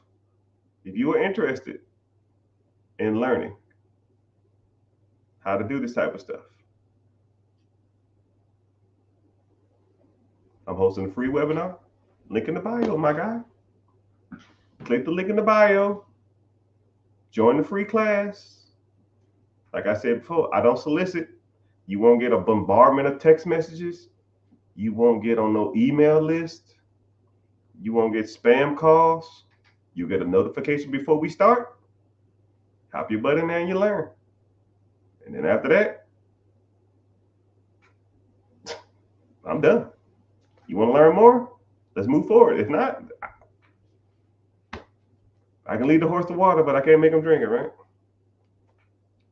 If you are interested in learning how to do this type of stuff, I'm hosting a free webinar. Link in the bio, my guy. Click the link in the bio. Join the free class. Like I said before, I don't solicit. You won't get a bombardment of text messages. You won't get on no email list. You won't get spam calls. You get a notification before we start. Hop your butt in there and you learn. And then after that, I'm done. You want to learn more? Let's move forward. If not, I can lead the horse to water, but I can't make him drink it, right?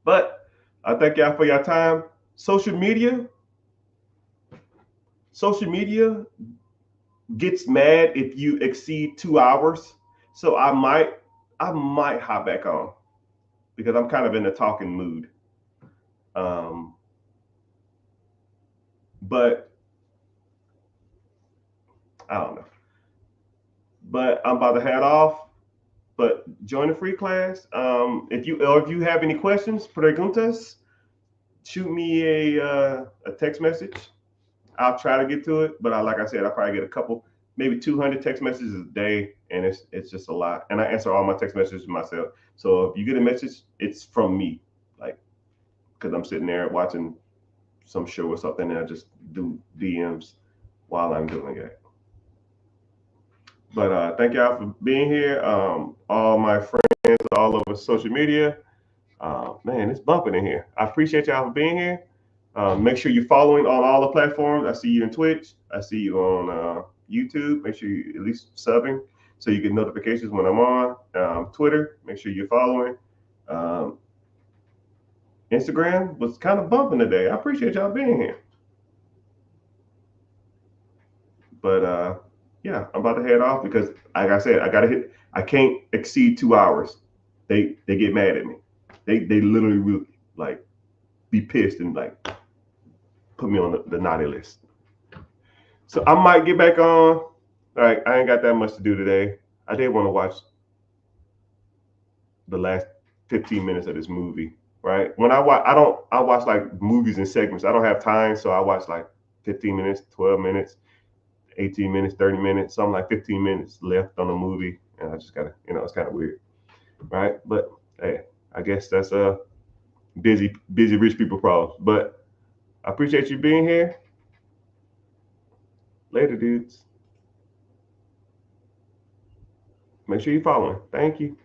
But I thank y'all for your time. Social media gets mad if you exceed 2 hours. So I might hop back on because I'm kind of in a talking mood. But I don't know. But I'm about to head off. But join the free class. If you have any questions, preguntas, shoot me a text message. I'll try to get to it, but like I said, I probably get a couple, maybe 200 text messages a day, and it's just a lot. And I answer all my text messages myself. So if you get a message, it's from me, like because I'm sitting there watching some show or something, and I just do DMs while I'm doing it. But thank y'all for being here. All my friends all over social media. Man, it's bumping in here. I appreciate y'all for being here. Make sure you're following on all the platforms. I see you on Twitch. I see you on YouTube. Make sure you at least subbing so you get notifications when I'm on. Twitter, make sure you're following. Instagram was kind of bumping today. I appreciate y'all being here. But yeah, I'm about to head off because, like I said, I can't exceed 2 hours. They get mad at me. They literally will like be pissed and like put me on the naughty list. So I might get back on. Like I ain't got that much to do today. I did want to watch the last 15 minutes of this movie. Right when I watch like movies in segments. I don't have time, so I watch like 15 minutes, 12 minutes. 18 minutes, 30 minutes, something like 15 minutes left on the movie. And I just gotta, it's kind of weird. Right. But hey, I guess that's busy rich people problems. But I appreciate you being here. Later, dudes. Make sure you're following. Thank you.